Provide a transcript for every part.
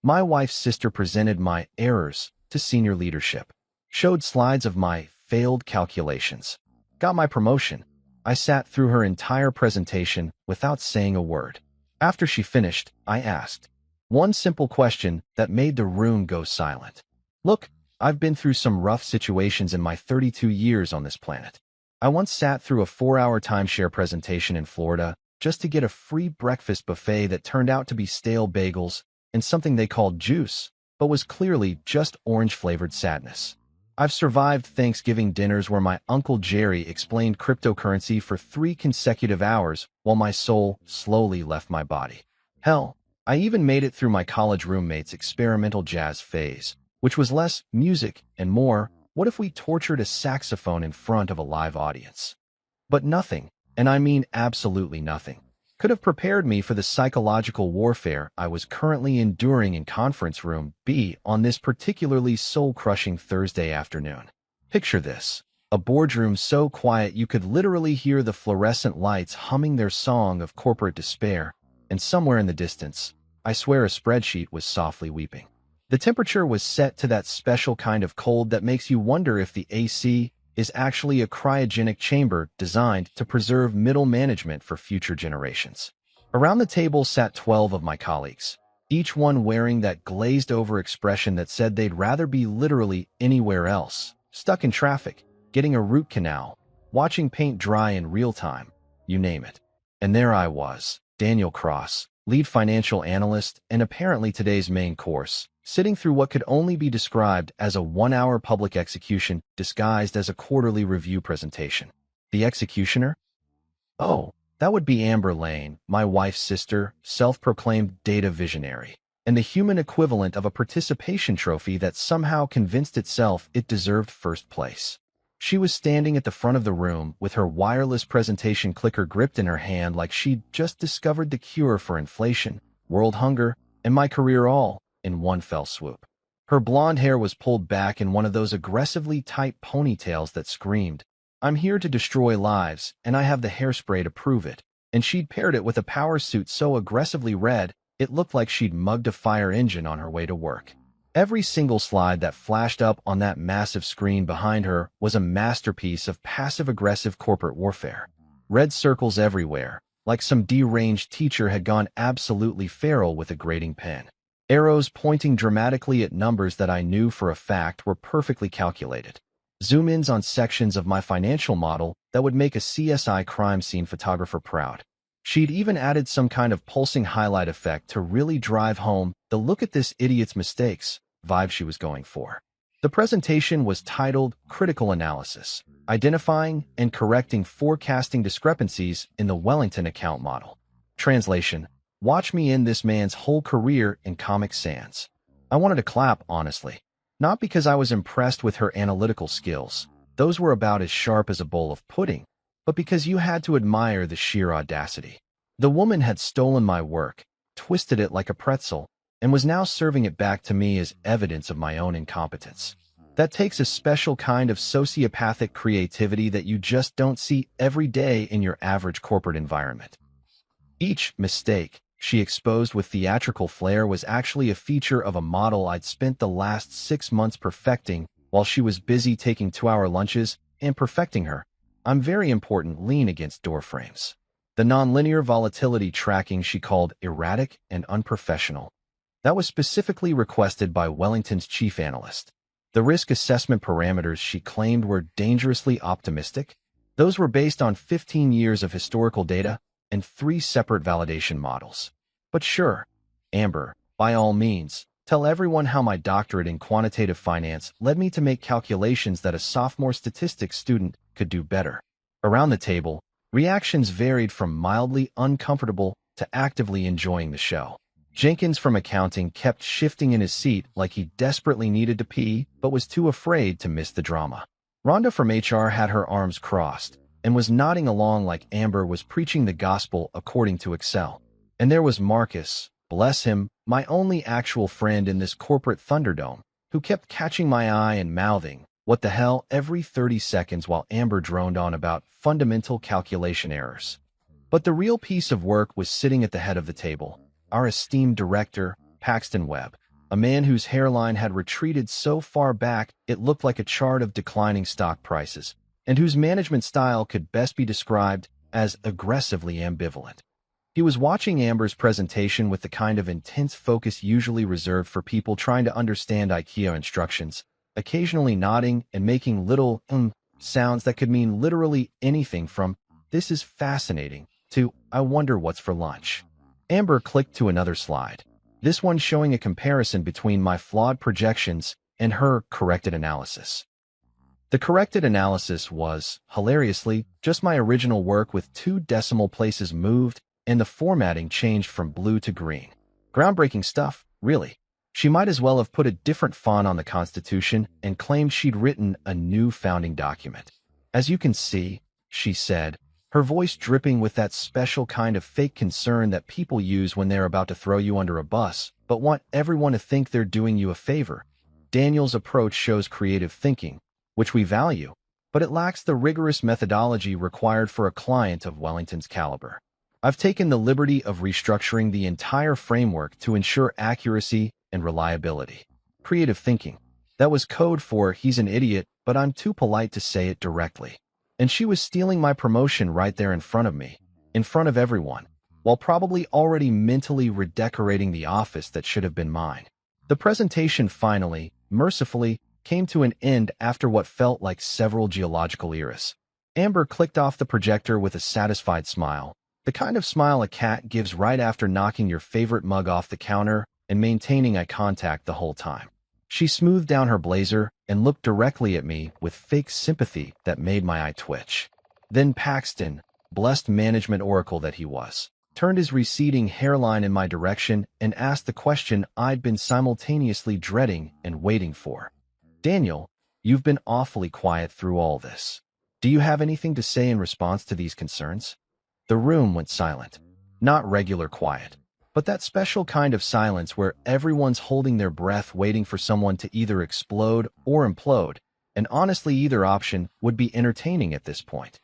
My wife's sister presented my errors to senior leadership, showed slides of my failed calculations, got my promotion. I sat through her entire presentation without saying a word. After she finished, I asked one simple question that made the room go silent. Look, I've been through some rough situations in my 32 years on this planet. I once sat through a 4-hour timeshare presentation in Florida just to get a free breakfast buffet that turned out to be stale bagels and something they called juice, but was clearly just orange-flavored sadness. I've survived Thanksgiving dinners where my Uncle Jerry explained cryptocurrency for 3 consecutive hours while my soul slowly left my body. Hell, I even made it through my college roommate's experimental jazz phase, which was less music and more, what if we tortured a saxophone in front of a live audience? But nothing, and I mean absolutely nothing, could have prepared me for the psychological warfare I was currently enduring in Conference Room B on this particularly soul-crushing Thursday afternoon. Picture this: a boardroom so quiet you could literally hear the fluorescent lights humming their song of corporate despair, and somewhere in the distance, I swear a spreadsheet was softly weeping. The temperature was set to that special kind of cold that makes you wonder if the AC is actually a cryogenic chamber designed to preserve middle management for future generations. Around the table sat 12 of my colleagues, each one wearing that glazed-over expression that said they'd rather be literally anywhere else, stuck in traffic, getting a root canal, watching paint dry in real time, you name it. And there I was, Daniel Cross, lead financial analyst and apparently today's main course, sitting through what could only be described as a 1-hour public execution disguised as a quarterly review presentation. The executioner? Oh, that would be Amber Lane, my wife's sister, self-proclaimed data visionary, and the human equivalent of a participation trophy that somehow convinced itself it deserved first place. She was standing at the front of the room with her wireless presentation clicker gripped in her hand like she'd just discovered the cure for inflation, world hunger, and my career all in one fell swoop. Her blonde hair was pulled back in one of those aggressively tight ponytails that screamed, "I'm here to destroy lives, and I have the hairspray to prove it." And she'd paired it with a power suit so aggressively red, it looked like she'd mugged a fire engine on her way to work. Every single slide that flashed up on that massive screen behind her was a masterpiece of passive-aggressive corporate warfare. Red circles everywhere, like some deranged teacher had gone absolutely feral with a grading pen. Arrows pointing dramatically at numbers that I knew for a fact were perfectly calculated. Zoom-ins on sections of my financial model that would make a CSI crime scene photographer proud. She'd even added some kind of pulsing highlight effect to really drive home the "look at this idiot's mistakes" vibe she was going for. The presentation was titled Critical Analysis, Identifying and Correcting Forecasting Discrepancies in the Wellington Account Model. Translation: watch me end this man's whole career in Comic Sans. I wanted to clap, honestly. Not because I was impressed with her analytical skills. Those were about as sharp as a bowl of pudding. But because you had to admire the sheer audacity. The woman had stolen my work, twisted it like a pretzel, and was now serving it back to me as evidence of my own incompetence. That takes a special kind of sociopathic creativity that you just don't see every day in your average corporate environment. Each mistake she exposed with theatrical flair was actually a feature of a model I'd spent the last 6 months perfecting while she was busy taking 2-hour lunches and perfecting her "I'm very important" lean against door frames. The nonlinear volatility tracking she called erratic and unprofessional. That was specifically requested by Wellington's chief analyst. The risk assessment parameters she claimed were dangerously optimistic. Those were based on 15 years of historical data and 3 separate validation models. But sure, Amber, by all means, tell everyone how my doctorate in quantitative finance led me to make calculations that a sophomore statistics student could do better. Around the table, reactions varied from mildly uncomfortable to actively enjoying the show. Jenkins from accounting kept shifting in his seat like he desperately needed to pee but was too afraid to miss the drama. Rhonda from HR had her arms crossed and was nodding along like Amber was preaching the gospel according to Excel. And there was Marcus, bless him, my only actual friend in this corporate Thunderdome, who kept catching my eye and mouthing, "What the hell?" every 30 seconds while Amber droned on about fundamental calculation errors. But the real piece of work was sitting at the head of the table, our esteemed director, Paxton Webb. a man whose hairline had retreated so far back it looked like a chart of declining stock prices, and whose management style could best be described as aggressively ambivalent. He was watching Amber's presentation with the kind of intense focus usually reserved for people trying to understand IKEA instructions, occasionally nodding and making little sounds that could mean literally anything from, "This is fascinating," to, "I wonder what's for lunch." Amber clicked to another slide, this one showing a comparison between my flawed projections and her corrected analysis. The corrected analysis was, hilariously, just my original work with 2 decimal places moved and the formatting changed from blue to green. Groundbreaking stuff, really. She might as well have put a different font on the Constitution and claimed she'd written a new founding document. "As you can see," she said, her voice dripping with that special kind of fake concern that people use when they're about to throw you under a bus, but want everyone to think they're doing you a favor. "Daniel's approach shows creative thinking, which we value, but it lacks the rigorous methodology required for a client of Wellington's caliber. I've taken the liberty of restructuring the entire framework to ensure accuracy and reliability." Creative thinking. That was code for "he's an idiot, but I'm too polite to say it directly." And she was stealing my promotion right there in front of me, in front of everyone, while probably already mentally redecorating the office that should have been mine. The presentation finally, mercifully, came to an end after what felt like several geological eras. Amber clicked off the projector with a satisfied smile, the kind of smile a cat gives right after knocking your favorite mug off the counter and maintaining eye contact the whole time. She smoothed down her blazer and looked directly at me with fake sympathy that made my eye twitch. Then Paxton, blessed management oracle that he was, turned his receding hairline in my direction and asked the question I'd been simultaneously dreading and waiting for. "Daniel, you've been awfully quiet through all this. Do you have anything to say in response to these concerns?" The room went silent. Not regular quiet, but that special kind of silence where everyone's holding their breath waiting for someone to either explode or implode, and honestly either option would be entertaining at this point.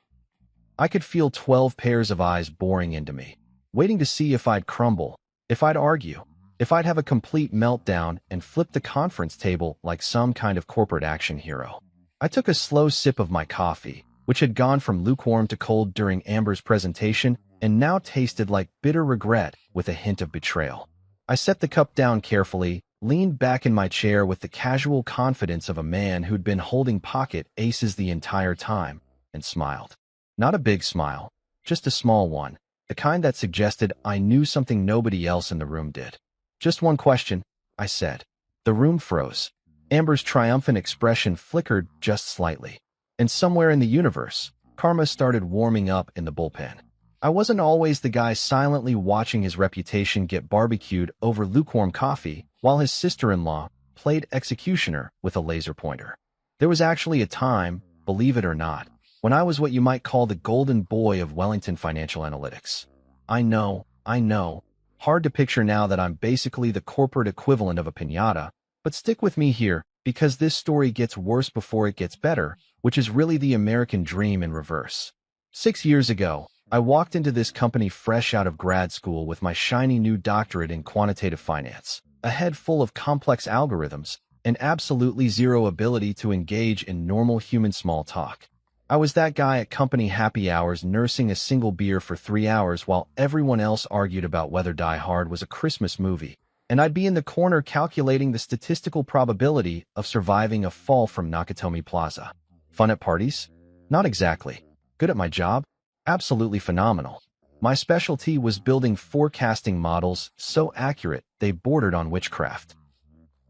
I could feel 12 pairs of eyes boring into me, waiting to see if I'd crumble, if I'd argue, if I'd have a complete meltdown and flip the conference table like some kind of corporate action hero. I took a slow sip of my coffee, which had gone from lukewarm to cold during Amber's presentation and now tasted like bitter regret with a hint of betrayal. I set the cup down carefully, leaned back in my chair with the casual confidence of a man who'd been holding pocket aces the entire time, and smiled. Not a big smile, just a small one, the kind that suggested I knew something nobody else in the room did. "Just one question," I said. The room froze. Amber's triumphant expression flickered just slightly. And somewhere in the universe, karma started warming up in the bullpen. I wasn't always the guy silently watching his reputation get barbecued over lukewarm coffee while his sister-in-law played executioner with a laser pointer. There was actually a time, believe it or not, when I was what you might call the golden boy of Wellington Financial Analytics. I know, hard to picture now that I'm basically the corporate equivalent of a piñata, but stick with me here, because this story gets worse before it gets better, which is really the American dream in reverse. 6 years ago, I walked into this company fresh out of grad school with my shiny new doctorate in quantitative finance, a head full of complex algorithms, and absolutely zero ability to engage in normal human small talk. I was that guy at company happy hours nursing a single beer for 3 hours while everyone else argued about whether Die Hard was a Christmas movie, and I'd be in the corner calculating the statistical probability of surviving a fall from Nakatomi Plaza. Fun at parties? Not exactly. Good at my job? Absolutely phenomenal. My specialty was building forecasting models so accurate they bordered on witchcraft.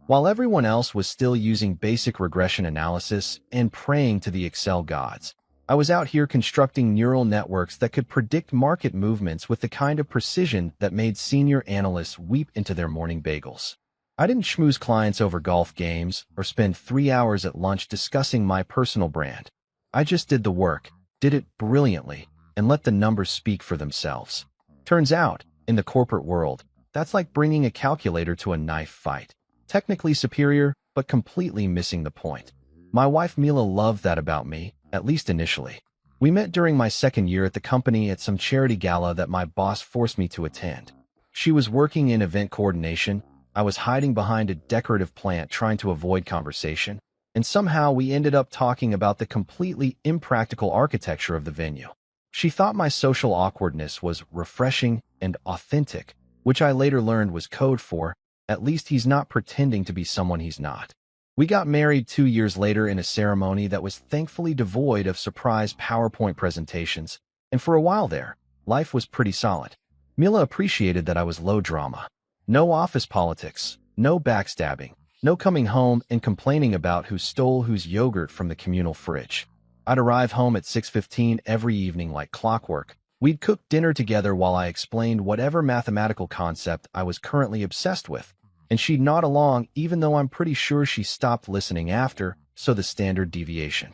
While everyone else was still using basic regression analysis and praying to the Excel gods, I was out here constructing neural networks that could predict market movements with the kind of precision that made senior analysts weep into their morning bagels. I didn't schmooze clients over golf games or spend 3 hours at lunch discussing my personal brand. I just did the work, did it brilliantly, and let the numbers speak for themselves. Turns out, in the corporate world, that's like bringing a calculator to a knife fight. Technically superior, but completely missing the point. My wife Mila loved that about me, at least initially. We met during my second year at the company at some charity gala that my boss forced me to attend. She was working in event coordination, I was hiding behind a decorative plant trying to avoid conversation, and somehow we ended up talking about the completely impractical architecture of the venue. She thought my social awkwardness was refreshing and authentic, which I later learned was code for, at least he's not pretending to be someone he's not. We got married 2 years later in a ceremony that was thankfully devoid of surprise PowerPoint presentations, and for a while there, life was pretty solid. Mila appreciated that I was low drama. No office politics, no backstabbing, no coming home and complaining about who stole whose yogurt from the communal fridge. I'd arrive home at 6:15 every evening like clockwork. We'd cook dinner together while I explained whatever mathematical concept I was currently obsessed with, and she'd nod along even though I'm pretty sure she stopped listening after, so the standard deviation.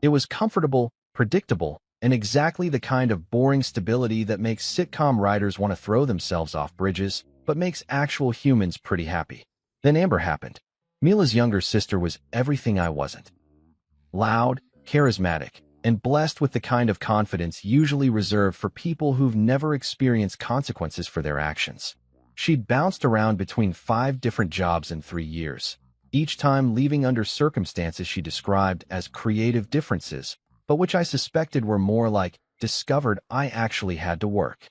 It was comfortable, predictable, and exactly the kind of boring stability that makes sitcom writers want to throw themselves off bridges, but makes actual humans pretty happy. Then Amber happened. Mila's younger sister was everything I wasn't. Loud, charismatic, and blessed with the kind of confidence usually reserved for people who've never experienced consequences for their actions. She'd bounced around between 5 different jobs in 3 years, each time leaving under circumstances she described as creative differences, but which I suspected were more like discovered I actually had to work.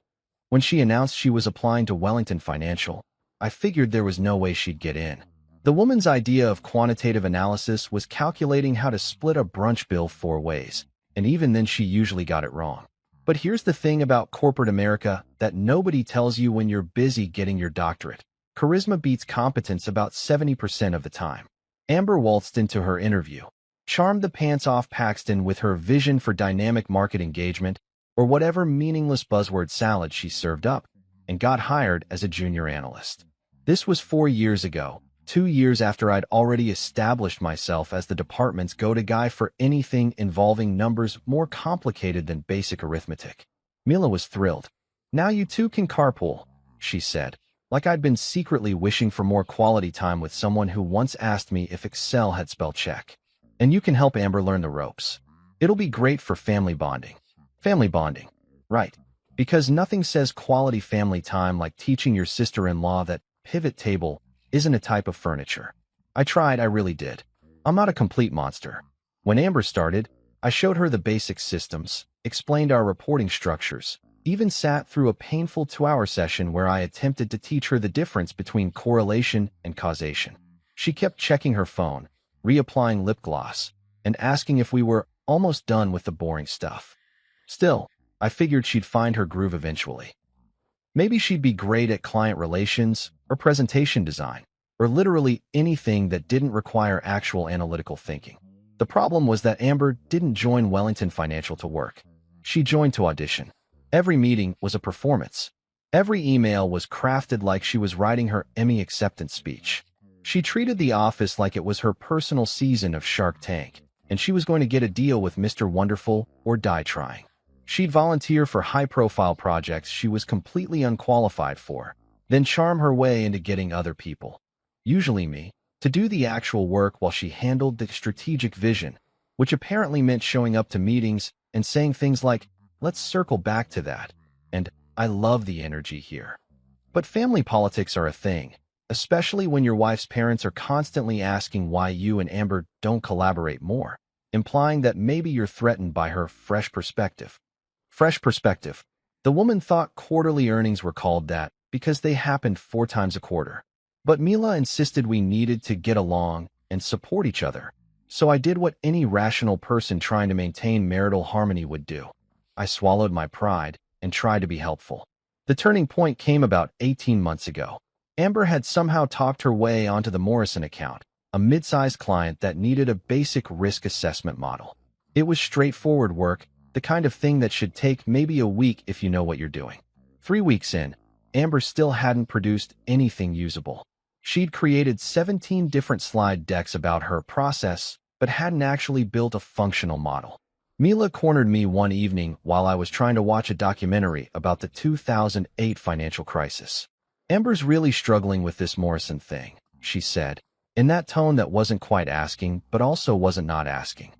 When she announced she was applying to Wellington Financial, I figured there was no way she'd get in. The woman's idea of quantitative analysis was calculating how to split a brunch bill 4 ways, and even then she usually got it wrong. But here's the thing about corporate America that nobody tells you when you're busy getting your doctorate. Charisma beats competence about 70% of the time. Amber waltzed into her interview, charmed the pants off Paxton with her vision for dynamic market engagement, or whatever meaningless buzzword salad she served up, and got hired as a junior analyst. This was 4 years ago, 2 years after I'd already established myself as the department's go-to guy for anything involving numbers more complicated than basic arithmetic. Mila was thrilled. "Now you two can carpool," she said, like I'd been secretly wishing for more quality time with someone who once asked me if Excel had spell check. "And you can help Amber learn the ropes. It'll be great for family bonding." Family bonding. Right. Because nothing says quality family time like teaching your sister-in-law that pivot table isn't a type of furniture. I tried, I really did. I'm not a complete monster. When Amber started, I showed her the basic systems, explained our reporting structures, even sat through a painful 2-hour session where I attempted to teach her the difference between correlation and causation. She kept checking her phone, reapplying lip gloss, and asking if we were almost done with the boring stuff. Still, I figured she'd find her groove eventually. Maybe she'd be great at client relations or presentation design, or literally anything that didn't require actual analytical thinking. The problem was that Amber didn't join Wellington Financial to work. She joined to audition. Every meeting was a performance. Every email was crafted like she was writing her Emmy acceptance speech. She treated the office like it was her personal season of Shark Tank, and she was going to get a deal with Mr. Wonderful or die trying. She'd volunteer for high-profile projects she was completely unqualified for, then charm her way into getting other people, usually me, to do the actual work while she handled the strategic vision, which apparently meant showing up to meetings and saying things like, "Let's circle back to that," and "I love the energy here." But family politics are a thing, especially when your wife's parents are constantly asking why you and Amber don't collaborate more, implying that maybe you're threatened by her fresh perspective. Fresh perspective. The woman thought quarterly earnings were called that because they happened 4 times a quarter. But Mila insisted we needed to get along and support each other. So I did what any rational person trying to maintain marital harmony would do. I swallowed my pride and tried to be helpful. The turning point came about 18 months ago. Amber had somehow talked her way onto the Morrison account, a mid-sized client that needed a basic risk assessment model. It was straightforward work, the kind of thing that should take maybe a week if you know what you're doing. 3 weeks in, Amber still hadn't produced anything usable. She'd created 17 different slide decks about her process, but hadn't actually built a functional model. Mila cornered me one evening while I was trying to watch a documentary about the 2008 financial crisis. "Amber's really struggling with this Morrison thing," she said, in that tone that wasn't quite asking, but also wasn't not asking.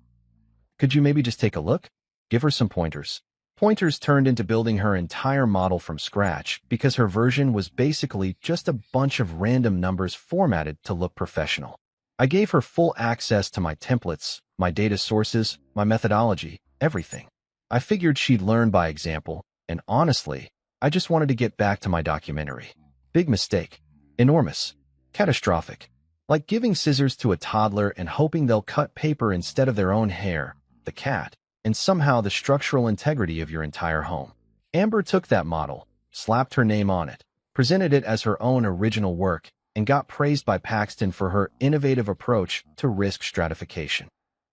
"Could you maybe just take a look? Give her some pointers." Pointers turned into building her entire model from scratch because her version was basically just a bunch of random numbers formatted to look professional. I gave her full access to my templates, my data sources, my methodology, everything. I figured she'd learn by example, and honestly, I just wanted to get back to my documentary. Big mistake. Enormous. Catastrophic. Like giving scissors to a toddler and hoping they'll cut paper instead of their own hair, the cat, and somehow the structural integrity of your entire home. Amber took that model, slapped her name on it, presented it as her own original work, and got praised by Paxton for her innovative approach to risk stratification.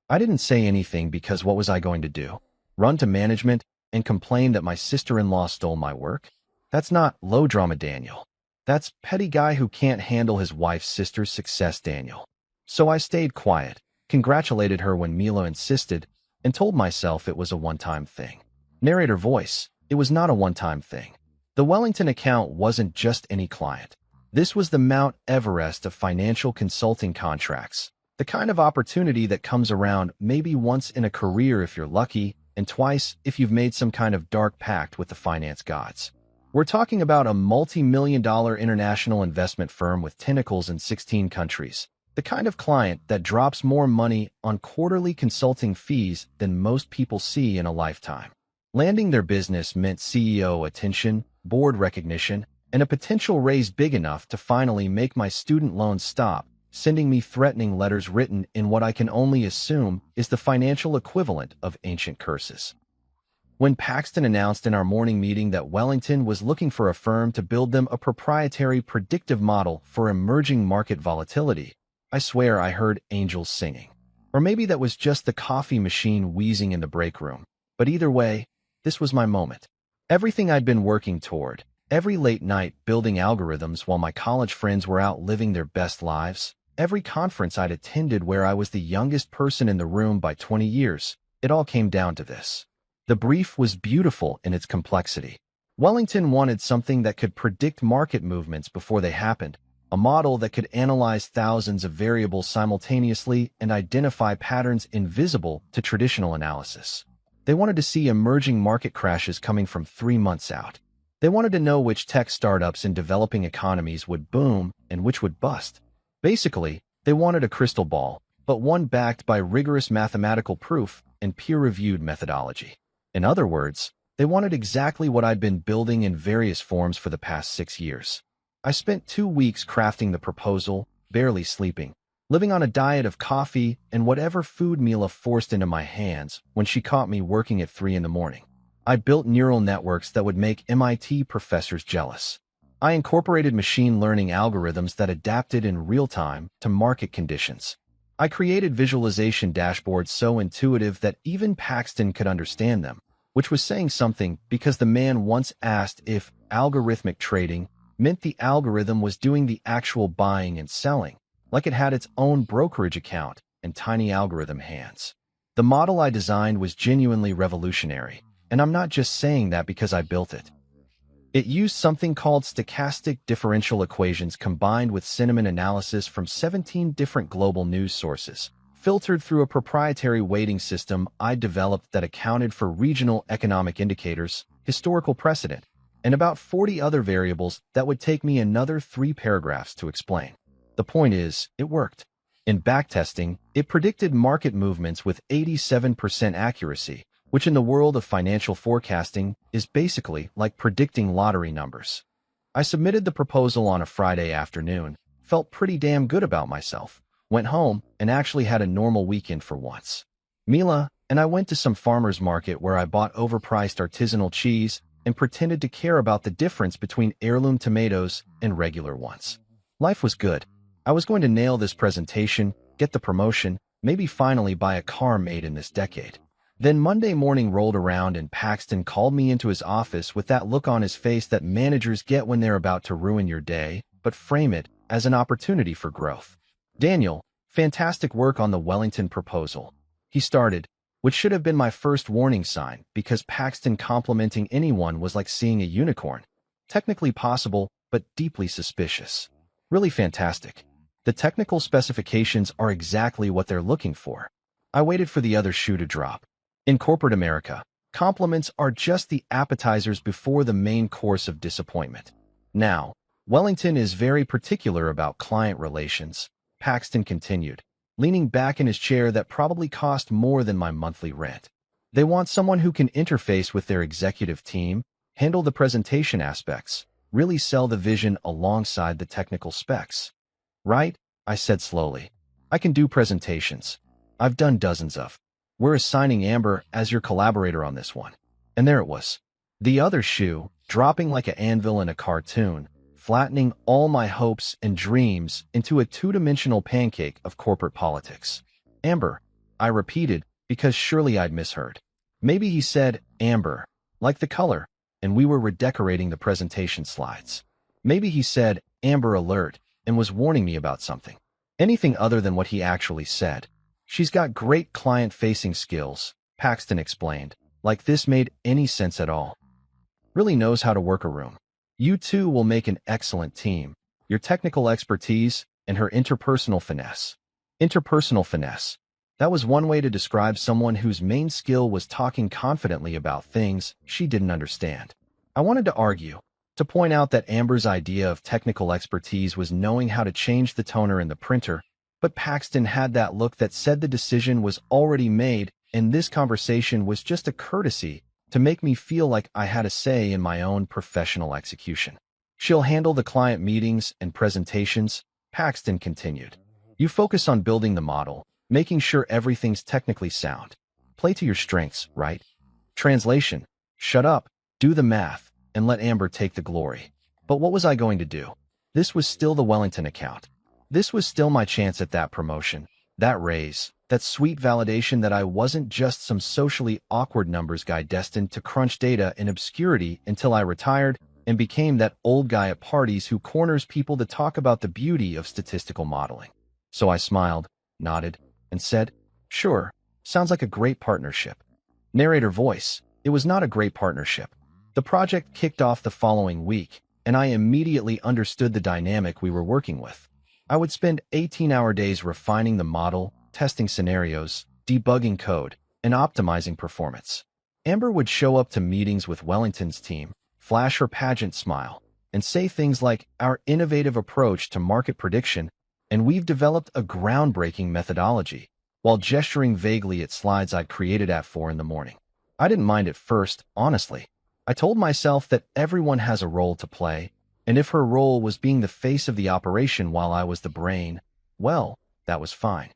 I didn't say anything because what was I going to do? Run to management and complain that my sister-in-law stole my work? That's not low drama Daniel. That's petty guy who can't handle his wife's sister's success Daniel. So I stayed quiet, congratulated her when Mila insisted, and told myself it was a one-time thing. Narrator voice, it was not a one-time thing. The Wellington account wasn't just any client. This was the Mount Everest of financial consulting contracts, the kind of opportunity that comes around maybe once in a career if you're lucky, and twice if you've made some kind of dark pact with the finance gods. We're talking about a multi-million-dollar international investment firm with tentacles in 16 countries, the kind of client that drops more money on quarterly consulting fees than most people see in a lifetime. Landing their business meant CEO attention, board recognition, and a potential raise big enough to finally make my student loans stop, sending me threatening letters written in what I can only assume is the financial equivalent of ancient curses. When Paxton announced in our morning meeting that Wellington was looking for a firm to build them a proprietary predictive model for emerging market volatility, I swear I heard angels singing. Or maybe that was just the coffee machine wheezing in the break room. But either way, this was my moment. Everything I'd been working toward, every late night building algorithms while my college friends were out living their best lives, every conference I'd attended where I was the youngest person in the room by 20 years, it all came down to this. The brief was beautiful in its complexity. Wellington wanted something that could predict market movements before they happened, a model that could analyze thousands of variables simultaneously and identify patterns invisible to traditional analysis. They wanted to see emerging market crashes coming from 3 months out. They wanted to know which tech startups in developing economies would boom and which would bust. Basically, they wanted a crystal ball, but one backed by rigorous mathematical proof and peer-reviewed methodology. In other words, they wanted exactly what I'd been building in various forms for the past 6 years. I spent 2 weeks crafting the proposal, barely sleeping, living on a diet of coffee and whatever food Mila forced into my hands when she caught me working at 3 in the morning. I built neural networks that would make MIT professors jealous. I incorporated machine learning algorithms that adapted in real time to market conditions. I created visualization dashboards so intuitive that even Paxton could understand them, which was saying something because the man once asked if algorithmic trading meant the algorithm was doing the actual buying and selling, like it had its own brokerage account and tiny algorithm hands. The model I designed was genuinely revolutionary, and I'm not just saying that because I built it. It used something called stochastic differential equations combined with sentiment analysis from 17 different global news sources, filtered through a proprietary weighting system I developed that accounted for regional economic indicators, historical precedent, and about 40 other variables that would take me another 3 paragraphs to explain. The point is, it worked. In backtesting, it predicted market movements with 87% accuracy, which in the world of financial forecasting is basically like predicting lottery numbers. I submitted the proposal on a Friday afternoon, felt pretty damn good about myself, went home, and actually had a normal weekend for once. Mila and I went to some farmer's market where I bought overpriced artisanal cheese and pretended to care about the difference between heirloom tomatoes and regular ones. Life was good. I was going to nail this presentation, get the promotion, maybe finally buy a car made in this decade. Then Monday morning rolled around and Paxton called me into his office with that look on his face that managers get when they're about to ruin your day, but frame it as an opportunity for growth. Daniel, fantastic work on the Wellington proposal. He started, which should have been my first warning sign because Paxton complimenting anyone was like seeing a unicorn. Technically possible, but deeply suspicious. Really fantastic. The technical specifications are exactly what they're looking for. I waited for the other shoe to drop. In corporate America, Compliments are just the appetizers before the main course of disappointment. Now, Wellington is very particular about client relations, Paxton continued, leaning back in his chair that probably cost more than my monthly rent. They want someone who can interface with their executive team, handle the presentation aspects, really sell the vision alongside the technical specs. Right? I said slowly. I can do presentations. I've done dozens of. We're assigning Amber as your collaborator on this one. And there it was. The other shoe, dropping like an anvil in a cartoon, flattening all my hopes and dreams into a two-dimensional pancake of corporate politics. Amber, I repeated, because surely I'd misheard. Maybe he said amber, like the color, and we were redecorating the presentation slides. Maybe he said Amber Alert and was warning me about something. Anything other than what he actually said. She's got great client-facing skills, Paxton explained, like this made any sense at all. Really knows how to work a room. You two will make an excellent team. Your technical expertise and her interpersonal finesse. Interpersonal finesse. That was one way to describe someone whose main skill was talking confidently about things she didn't understand. I wanted to argue, to point out that Amber's idea of technical expertise was knowing how to change the toner in the printer, but Paxton had that look that said the decision was already made, and this conversation was just a courtesy to make me feel like I had a say in my own professional execution. She'll handle the client meetings and presentations, Paxton continued. You focus on building the model, making sure everything's technically sound. Play to your strengths, right? Translation: shut up, do the math, and let Amber take the glory. But what was I going to do? This was still the Wellington account. This was still my chance at that promotion, that raise, that sweet validation that I wasn't just some socially awkward numbers guy destined to crunch data in obscurity until I retired and became that old guy at parties who corners people to talk about the beauty of statistical modeling. So I smiled, nodded, and said, sure, sounds like a great partnership. Narrator voice: it was not a great partnership. The project kicked off the following week, and I immediately understood the dynamic we were working with. I would spend 18-hour days refining the model, testing scenarios, debugging code, and optimizing performance. Amber would show up to meetings with Wellington's team, flash her pageant smile, and say things like, our innovative approach to market prediction, and we've developed a groundbreaking methodology, while gesturing vaguely at slides I'd created at 4 in the morning. I didn't mind at first, honestly. I told myself that everyone has a role to play, and if her role was being the face of the operation while I was the brain, well, that was fine.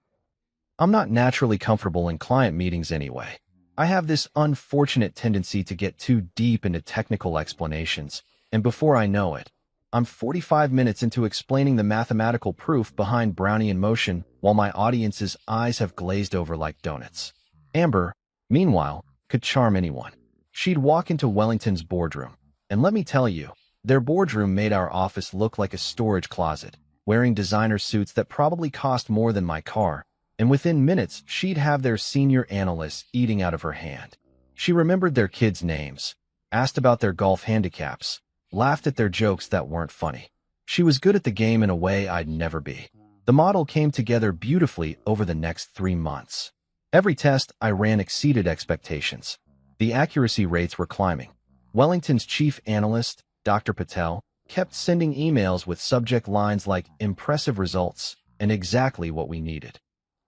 I'm not naturally comfortable in client meetings anyway. I have this unfortunate tendency to get too deep into technical explanations, and before I know it, I'm 45 minutes into explaining the mathematical proof behind Brownian in motion while my audience's eyes have glazed over like donuts. Amber, meanwhile, could charm anyone. She'd walk into Wellington's boardroom, and let me tell you, their boardroom made our office look like a storage closet, wearing designer suits that probably cost more than my car, and within minutes she'd have their senior analysts eating out of her hand. She remembered their kids' names, asked about their golf handicaps, laughed at their jokes that weren't funny. She was good at the game in a way I'd never be. The model came together beautifully over the next 3 months. Every test I ran exceeded expectations. The accuracy rates were climbing. Wellington's chief analyst, Dr. Patel, kept sending emails with subject lines like impressive results and exactly what we needed.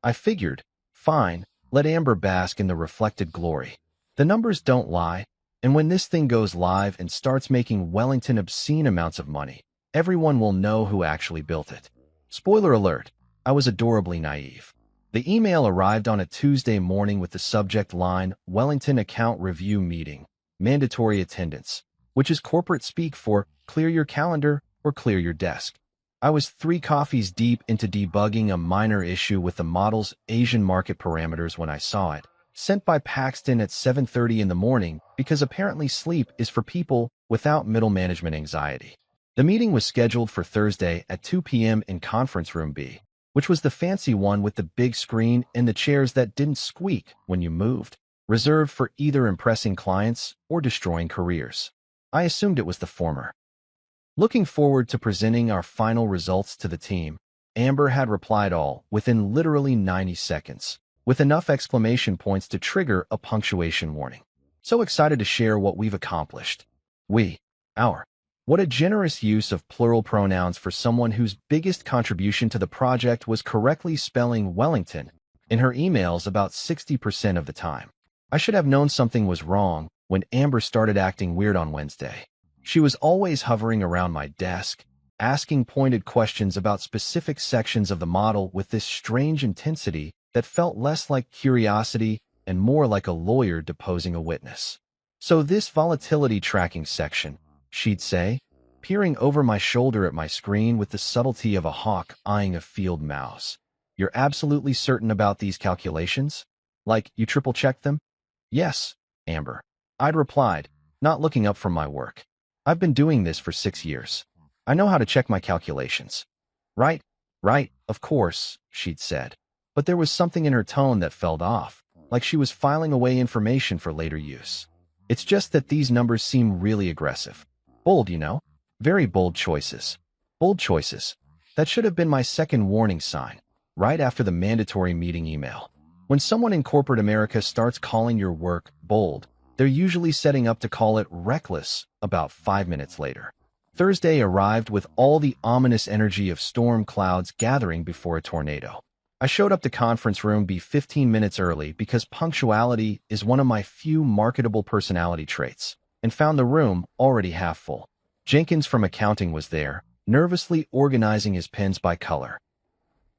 I figured, fine, let Amber bask in the reflected glory. The numbers don't lie, and when this thing goes live and starts making Wellington obscene amounts of money, everyone will know who actually built it. Spoiler alert, I was adorably naive. The email arrived on a Tuesday morning with the subject line, Wellington Account Review Meeting, Mandatory Attendance, which is corporate speak for clear your calendar or clear your desk. I was 3 coffees deep into debugging a minor issue with the model's Asian market parameters when I saw it, sent by Paxton at 7:30 in the morning because apparently sleep is for people without middle management anxiety. The meeting was scheduled for Thursday at 2 p.m. in Conference Room B, which was the fancy one with the big screen and the chairs that didn't squeak when you moved, reserved for either impressing clients or destroying careers. I assumed it was the former. Looking forward to presenting our final results to the team, Amber had replied all within literally 90 seconds, with enough exclamation points to trigger a punctuation warning. So excited to share what we've accomplished. We, our. What a generous use of plural pronouns for someone whose biggest contribution to the project was correctly spelling Wellington in her emails about 60% of the time. I should have known something was wrong when Amber started acting weird on Wednesday. She was always hovering around my desk, asking pointed questions about specific sections of the model with this strange intensity that felt less like curiosity and more like a lawyer deposing a witness. So this volatility tracking section, she'd say, peering over my shoulder at my screen with the subtlety of a hawk eyeing a field mouse. You're absolutely certain about these calculations? Like, you triple-checked them? Yes, Amber. I'd replied, not looking up from my work. I've been doing this for 6 years. I know how to check my calculations. Right, of course, she'd said. But there was something in her tone that felt off, like she was filing away information for later use. It's just that these numbers seem really aggressive. Bold, you know? Very bold choices. Bold choices. That should have been my second warning sign, right after the mandatory meeting email. When someone in corporate America starts calling your work bold, they're usually setting up to call it reckless about 5 minutes later. Thursday arrived with all the ominous energy of storm clouds gathering before a tornado. I showed up to conference room B 15 minutes early because punctuality is one of my few marketable personality traits, and found the room already half full. Jenkins from accounting was there, nervously organizing his pens by color.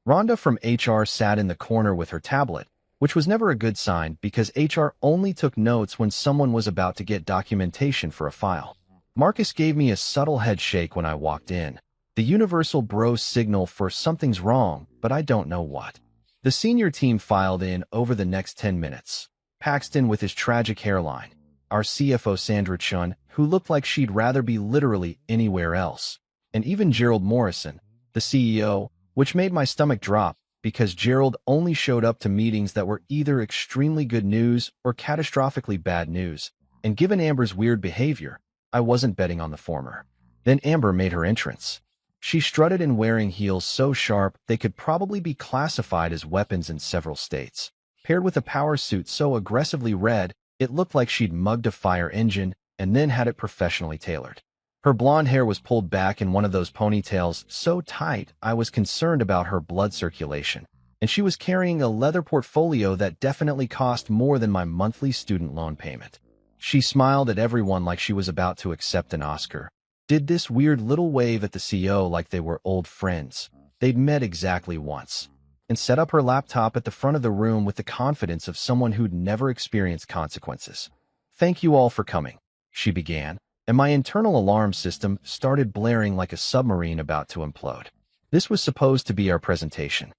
Rhonda from HR sat in the corner with her tablet, which was never a good sign because HR only took notes when someone was about to get documentation for a file. Marcus gave me a subtle head shake when I walked in, the universal bro signal for something's wrong, but I don't know what. The senior team filed in over the next 10 minutes. Paxton with his tragic hairline, our CFO Sandra Chun, who looked like she'd rather be literally anywhere else, and even Gerald Morrison, the CEO, which made my stomach drop because Gerald only showed up to meetings that were either extremely good news or catastrophically bad news, and given Amber's weird behavior, I wasn't betting on the former. Then Amber made her entrance. She strutted in wearing heels so sharp they could probably be classified as weapons in several states, paired with a power suit so aggressively red it looked like she'd mugged a fire engine and then had it professionally tailored. Her blonde hair was pulled back in one of those ponytails so tight I was concerned about her blood circulation, and she was carrying a leather portfolio that definitely cost more than my monthly student loan payment. She smiled at everyone like she was about to accept an Oscar, did this weird little wave at the CEO like they were old friends they'd met exactly once, and set up her laptop at the front of the room with the confidence of someone who'd never experienced consequences. "Thank you all for coming," she began, and my internal alarm system started blaring like a submarine about to implode. This was supposed to be our presentation.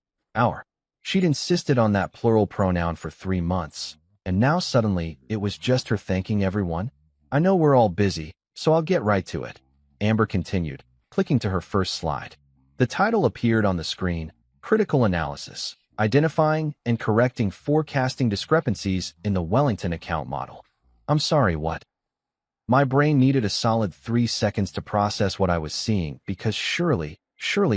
She'd insisted on that plural pronoun for 3 months, and now suddenly it was just her thanking everyone. "I know we're all busy, so I'll get right to it," Amber continued, clicking to her first slide. The title appeared on the screen, Critical Analysis, Identifying and Correcting Forecasting Discrepancies in the Wellington Account Model. I'm sorry, what? My brain needed a solid 3 seconds to process what I was seeing because surely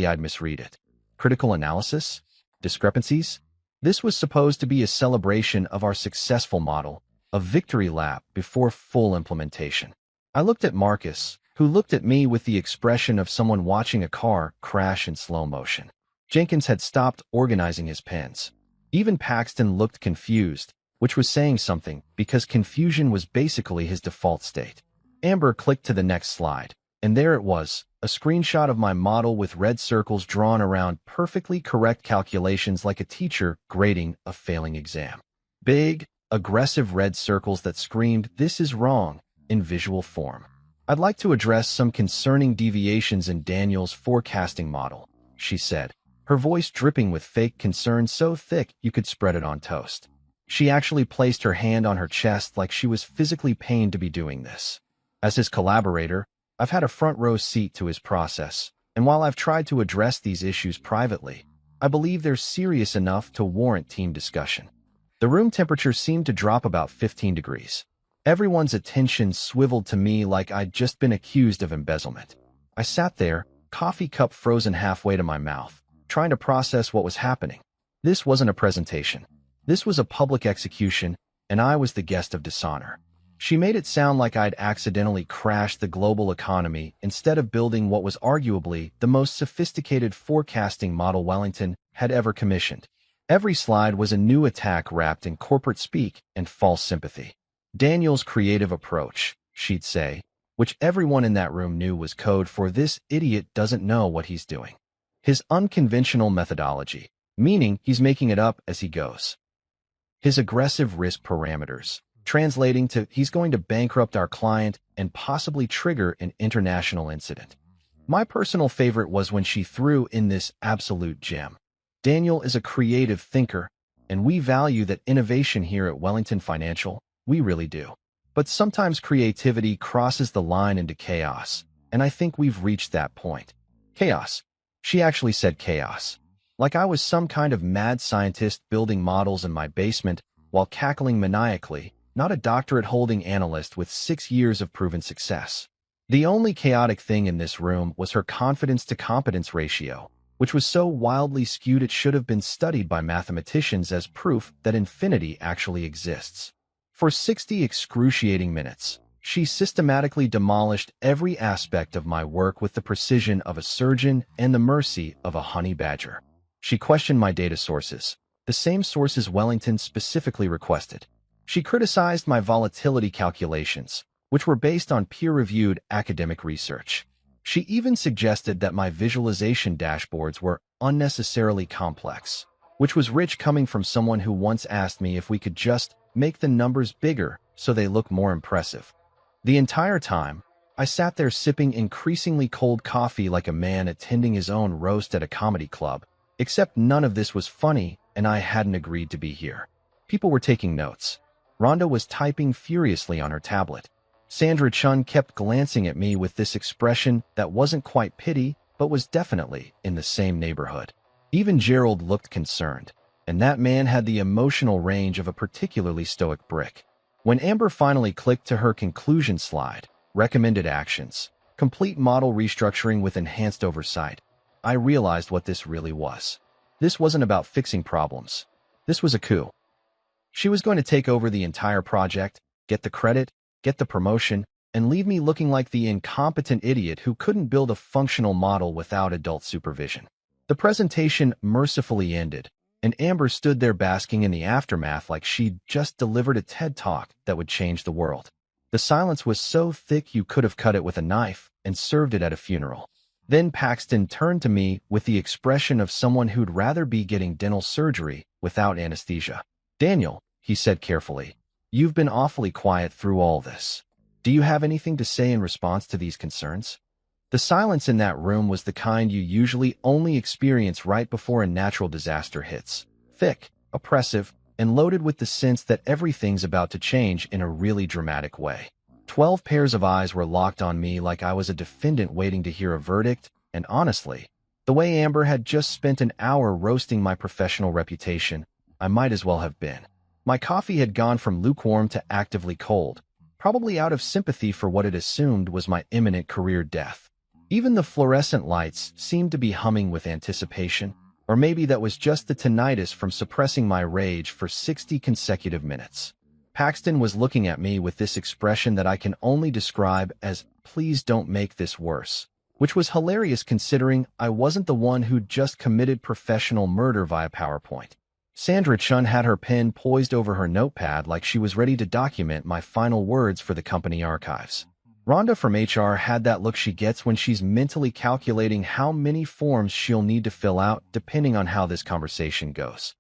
I'd misread it. Critical analysis? Discrepancies? This was supposed to be a celebration of our successful model, a victory lap before full implementation. I looked at Marcus, who looked at me with the expression of someone watching a car crash in slow motion. Jenkins had stopped organizing his pens. Even Paxton looked confused, which was saying something because confusion was basically his default state. Amber clicked to the next slide, and there it was, a screenshot of my model with red circles drawn around perfectly correct calculations like a teacher grading a failing exam. Big, aggressive red circles that screamed, "This is wrong," in visual form. "I'd like to address some concerning deviations in Daniel's forecasting model," she said, her voice dripping with fake concern so thick you could spread it on toast. She actually placed her hand on her chest like she was physically pained to be doing this. As his collaborator, I've had a front row seat to his process, and while I've tried to address these issues privately, I believe they're serious enough to warrant team discussion. The room temperature seemed to drop about 15 degrees. Everyone's attention swiveled to me like I'd just been accused of embezzlement. I sat there, coffee cup frozen halfway to my mouth, trying to process what was happening. This wasn't a presentation. This was a public execution, and I was the guest of dishonor. She made it sound like I'd accidentally crashed the global economy instead of building what was arguably the most sophisticated forecasting model Wellington had ever commissioned. Every slide was a new attack wrapped in corporate speak and false sympathy. Daniel's creative approach, she'd say, which everyone in that room knew was code for "this idiot doesn't know what he's doing." His unconventional methodology, meaning he's making it up as he goes. His aggressive risk parameters, translating to he's going to bankrupt our client and possibly trigger an international incident. My personal favorite was when she threw in this absolute gem. Daniel is a creative thinker, and we value that innovation here at Wellington Financial. We really do. But sometimes creativity crosses the line into chaos, and I think we've reached that point. Chaos. She actually said chaos. Like I was some kind of mad scientist building models in my basement while cackling maniacally, not a doctorate-holding analyst with 6 years of proven success. The only chaotic thing in this room was her confidence-to-competence ratio, which was so wildly skewed it should have been studied by mathematicians as proof that infinity actually exists. For 60 excruciating minutes, she systematically demolished every aspect of my work with the precision of a surgeon and the mercy of a honey badger. She questioned my data sources, the same sources Wellington specifically requested. She criticized my volatility calculations, which were based on peer-reviewed academic research. She even suggested that my visualization dashboards were unnecessarily complex, which was rich coming from someone who once asked me if we could just make the numbers bigger so they look more impressive. The entire time, I sat there sipping increasingly cold coffee like a man attending his own roast at a comedy club, except none of this was funny and I hadn't agreed to be here. People were taking notes. Rhonda was typing furiously on her tablet. Sandra Chun kept glancing at me with this expression that wasn't quite pity, but was definitely in the same neighborhood. Even Gerald looked concerned, and that man had the emotional range of a particularly stoic brick. When Amber finally clicked to her conclusion slide, recommended actions, complete model restructuring with enhanced oversight, I realized what this really was. This wasn't about fixing problems. This was a coup. She was going to take over the entire project, get the credit, get the promotion, and leave me looking like the incompetent idiot who couldn't build a functional model without adult supervision. The presentation mercifully ended, and Amber stood there basking in the aftermath like she'd just delivered a TED Talk that would change the world. The silence was so thick you could have cut it with a knife and served it at a funeral. Then Paxton turned to me with the expression of someone who'd rather be getting dental surgery without anesthesia. "Daniel," he said carefully, "you've been awfully quiet through all this. Do you have anything to say in response to these concerns?" The silence in that room was the kind you usually only experience right before a natural disaster hits. Thick, oppressive, and loaded with the sense that everything's about to change in a really dramatic way. 12 pairs of eyes were locked on me like I was a defendant waiting to hear a verdict, and honestly, the way Amber had just spent an hour roasting my professional reputation, I might as well have been. My coffee had gone from lukewarm to actively cold, probably out of sympathy for what it assumed was my imminent career death. Even the fluorescent lights seemed to be humming with anticipation, or maybe that was just the tinnitus from suppressing my rage for 60 consecutive minutes. Paxton was looking at me with this expression that I can only describe as, "Please don't make this worse," which was hilarious considering I wasn't the one who'd just committed professional murder via PowerPoint. Sandra Chun had her pen poised over her notepad like she was ready to document my final words for the company archives. Rhonda from HR had that look she gets when she's mentally calculating how many forms she'll need to fill out depending on how this conversation goes.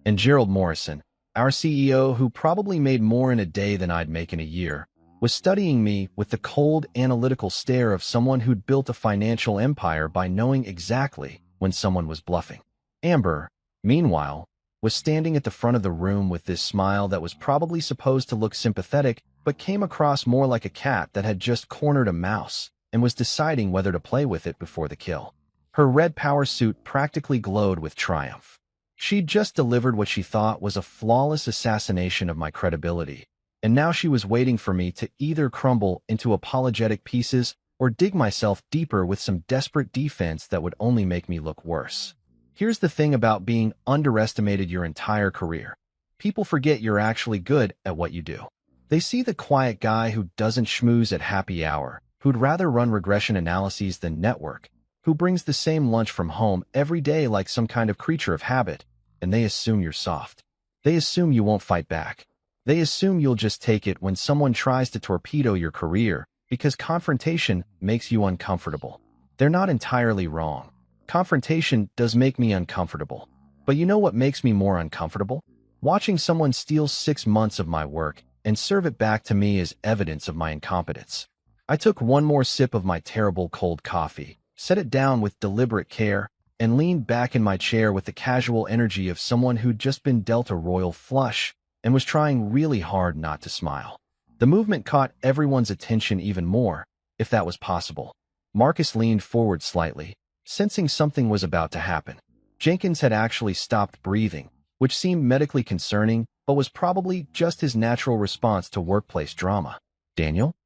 And Gerald Morrison, our CEO, who probably made more in a day than I'd make in a year, was studying me with the cold, analytical stare of someone who'd built a financial empire by knowing exactly when someone was bluffing. Amber, meanwhile, was standing at the front of the room with this smile that was probably supposed to look sympathetic but came across more like a cat that had just cornered a mouse and was deciding whether to play with it before the kill. Her red power suit practically glowed with triumph. She'd just delivered what she thought was a flawless assassination of my credibility, and now she was waiting for me to either crumble into apologetic pieces or dig myself deeper with some desperate defense that would only make me look worse. Here's the thing about being underestimated your entire career. People forget you're actually good at what you do. They see the quiet guy who doesn't schmooze at happy hour, who'd rather run regression analyses than network, who brings the same lunch from home every day like some kind of creature of habit, and they assume you're soft. They assume you won't fight back. They assume you'll just take it when someone tries to torpedo your career because confrontation makes you uncomfortable. They're not entirely wrong. Confrontation does make me uncomfortable. But you know what makes me more uncomfortable? Watching someone steal 6 months of my work and serve it back to me as evidence of my incompetence. I took one more sip of my terrible cold coffee, set it down with deliberate care, and leaned back in my chair with the casual energy of someone who'd just been dealt a royal flush and was trying really hard not to smile. The movement caught everyone's attention even more, if that was possible. Marcus leaned forward slightly, sensing something was about to happen. Jenkins had actually stopped breathing, which seemed medically concerning, but was probably just his natural response to workplace drama. "Daniel?"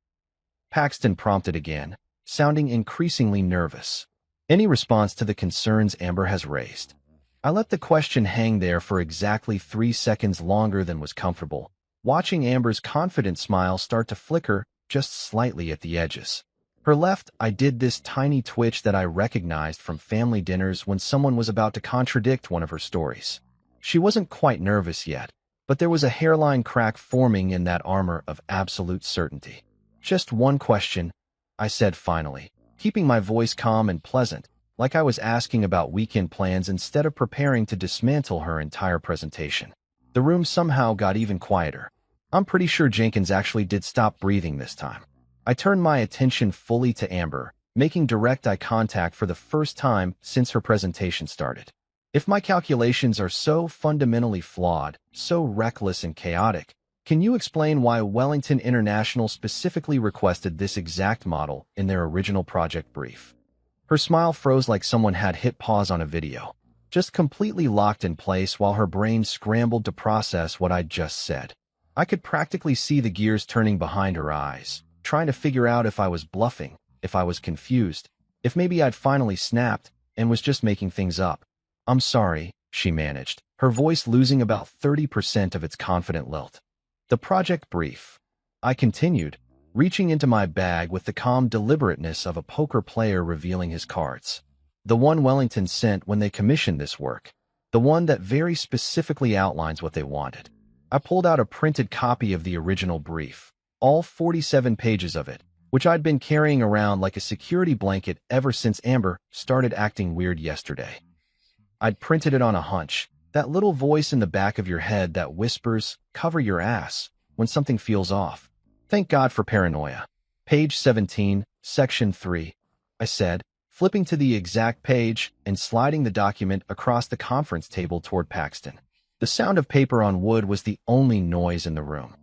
Paxton prompted again, sounding increasingly nervous. "Any response to the concerns Amber has raised?" I let the question hang there for exactly 3 seconds longer than was comfortable, watching Amber's confident smile start to flicker just slightly at the edges. Her left eye did this tiny twitch that I recognized from family dinners when someone was about to contradict one of her stories. She wasn't quite nervous yet, but there was a hairline crack forming in that armor of absolute certainty. "Just one question," I said finally, keeping my voice calm and pleasant, like I was asking about weekend plans instead of preparing to dismantle her entire presentation. The room somehow got even quieter. I'm pretty sure Jenkins actually did stop breathing this time. I turned my attention fully to Amber, making direct eye contact for the first time since her presentation started. "If my calculations are so fundamentally flawed, so reckless and chaotic, can you explain why Wellington International specifically requested this exact model in their original project brief?" Her smile froze like someone had hit pause on a video, just completely locked in place while her brain scrambled to process what I'd just said. I could practically see the gears turning behind her eyes, trying to figure out if I was bluffing, if I was confused, if maybe I'd finally snapped and was just making things up. "I'm sorry," she managed, her voice losing about 30% of its confident lilt. "The project brief," I continued, reaching into my bag with the calm deliberateness of a poker player revealing his cards. "The one Wellington sent when they commissioned this work. The one that very specifically outlines what they wanted." I pulled out a printed copy of the original brief, all 47 pages of it, which I'd been carrying around like a security blanket ever since Amber started acting weird yesterday. I'd printed it on a hunch, that little voice in the back of your head that whispers, "Cover your ass," when something feels off. Thank God for paranoia. "Page 17, Section 3, I said, flipping to the exact page and sliding the document across the conference table toward Paxton. The sound of paper on wood was the only noise in the room.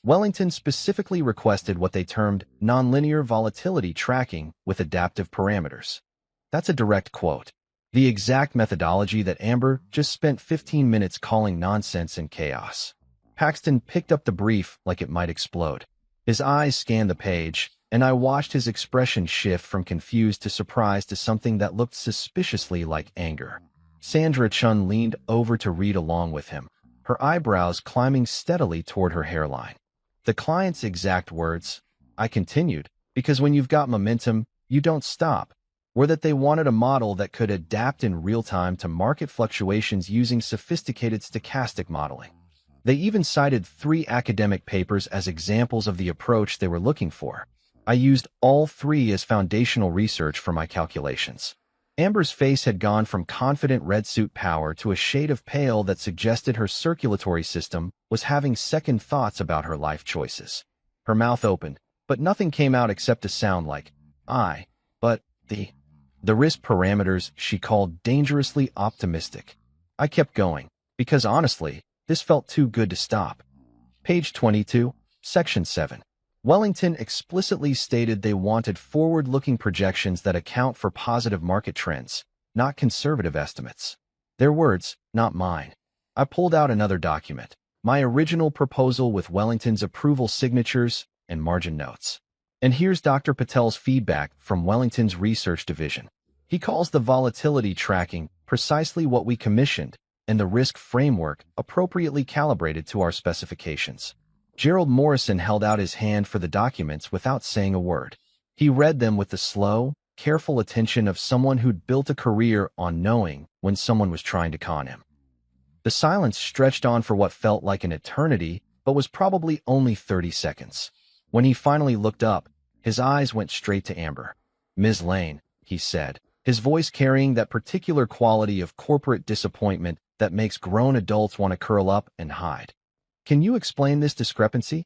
Wellington specifically requested what they termed nonlinear volatility tracking with adaptive parameters. That's a direct quote. The exact methodology that Amber just spent 15 minutes calling nonsense and chaos. Paxton picked up the brief like it might explode. His eyes scanned the page, and I watched his expression shift from confused to surprised to something that looked suspiciously like anger. Sandra Chun leaned over to read along with him, her eyebrows climbing steadily toward her hairline. "The client's exact words," I continued, "because when you've got momentum, you don't stop, were that they wanted a model that could adapt in real time to market fluctuations using sophisticated stochastic modeling. They even cited 3 academic papers as examples of the approach they were looking for. I used all 3 as foundational research for my calculations." Amber's face had gone from confident red suit power to a shade of pale that suggested her circulatory system was having second thoughts about her life choices. Her mouth opened, but nothing came out except a sound like, but the risk parameters she called dangerously optimistic. I kept going, because honestly, this felt too good to stop. Page 22, Section 7. Wellington explicitly stated they wanted forward-looking projections that account for positive market trends, not conservative estimates. Their words, not mine. I pulled out another document, my original proposal with Wellington's approval signatures and margin notes. And here's Dr. Patel's feedback from Wellington's research division. He calls the volatility tracking precisely what we commissioned, and the risk framework appropriately calibrated to our specifications. Gerald Morrison held out his hand for the documents without saying a word. He read them with the slow, careful attention of someone who'd built a career on knowing when someone was trying to con him. The silence stretched on for what felt like an eternity, but was probably only 30 seconds. When he finally looked up, his eyes went straight to Amber. "Ms. Lane," he said, his voice carrying that particular quality of corporate disappointment that makes grown adults want to curl up and hide. "Can you explain this discrepancy?"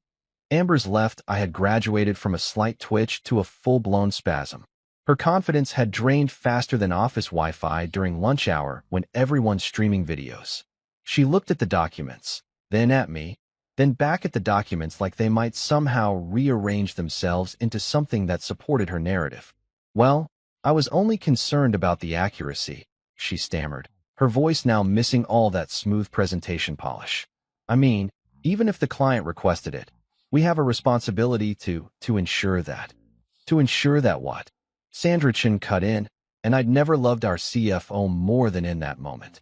Amber's left eye had graduated from a slight twitch to a full-blown spasm. Her confidence had drained faster than office Wi-Fi during lunch hour when everyone's streaming videos. She looked at the documents, then at me, then back at the documents like they might somehow rearrange themselves into something that supported her narrative. "Well, I was only concerned about the accuracy," she stammered, her voice now missing all that smooth presentation polish. "I mean, even if the client requested it, we have a responsibility to ensure that." "To ensure that what?" Sandra Chin cut in, and I'd never loved our CFO more than in that moment.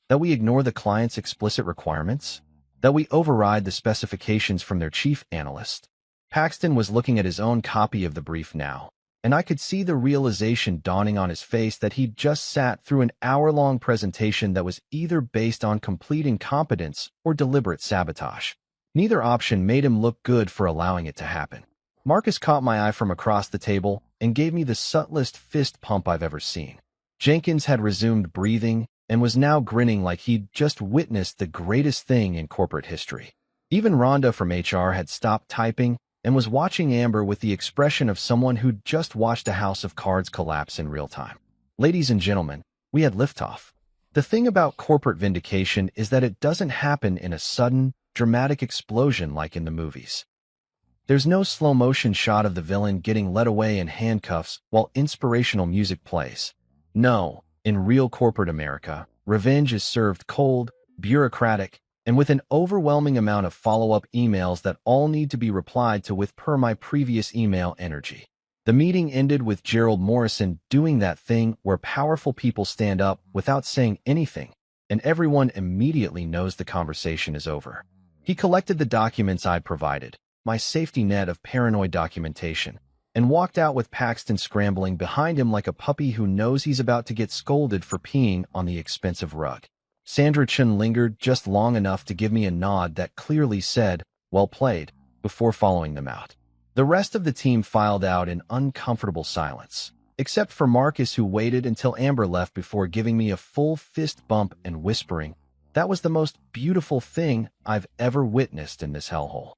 "That we ignore the client's explicit requirements? That we override the specifications from their chief analyst?" Paxton was looking at his own copy of the brief now, and I could see the realization dawning on his face that he'd just sat through an hour-long presentation that was either based on complete incompetence or deliberate sabotage. Neither option made him look good for allowing it to happen. Marcus caught my eye from across the table and gave me the subtlest fist pump I've ever seen. Jenkins had resumed breathing and was now grinning like he'd just witnessed the greatest thing in corporate history. Even Rhonda from HR had stopped typing and was watching Amber with the expression of someone who'd just watched a house of cards collapse in real time. "Ladies and gentlemen, we had liftoff." The thing about corporate vindication is that it doesn't happen in a sudden, dramatic explosion like in the movies. There's no slow-motion shot of the villain getting led away in handcuffs while inspirational music plays. No, in real corporate America, revenge is served cold, bureaucratic, and with an overwhelming amount of follow-up emails that all need to be replied to with per my previous email energy. The meeting ended with Gerald Morrison doing that thing where powerful people stand up without saying anything, and everyone immediately knows the conversation is over. He collected the documents I'd provided, my safety net of paranoid documentation, and walked out with Paxton scrambling behind him like a puppy who knows he's about to get scolded for peeing on the expensive rug. Sandra Chin lingered just long enough to give me a nod that clearly said, "Well played," before following them out. The rest of the team filed out in uncomfortable silence, except for Marcus, who waited until Amber left before giving me a full fist bump and whispering, "That was the most beautiful thing I've ever witnessed in this hellhole."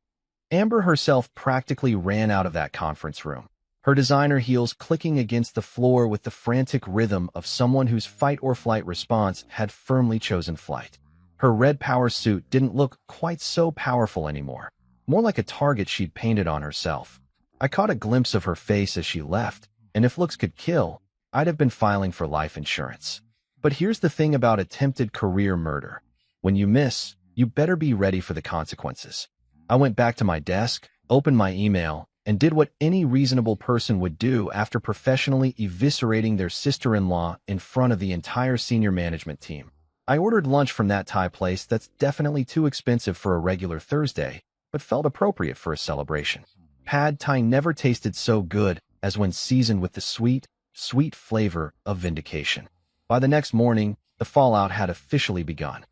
Amber herself practically ran out of that conference room, her designer heels clicking against the floor with the frantic rhythm of someone whose fight-or-flight response had firmly chosen flight. Her red power suit didn't look quite so powerful anymore, more like a target she'd painted on herself. I caught a glimpse of her face as she left, and if looks could kill, I'd have been filing for life insurance. But here's the thing about attempted career murder. When you miss, you better be ready for the consequences. I went back to my desk, opened my email, and did what any reasonable person would do after professionally eviscerating their sister-in-law in front of the entire senior management team. I ordered lunch from that Thai place that's definitely too expensive for a regular Thursday, but felt appropriate for a celebration. Pad Thai never tasted so good as when seasoned with the sweet, sweet flavor of vindication. By the next morning, the fallout had officially begun.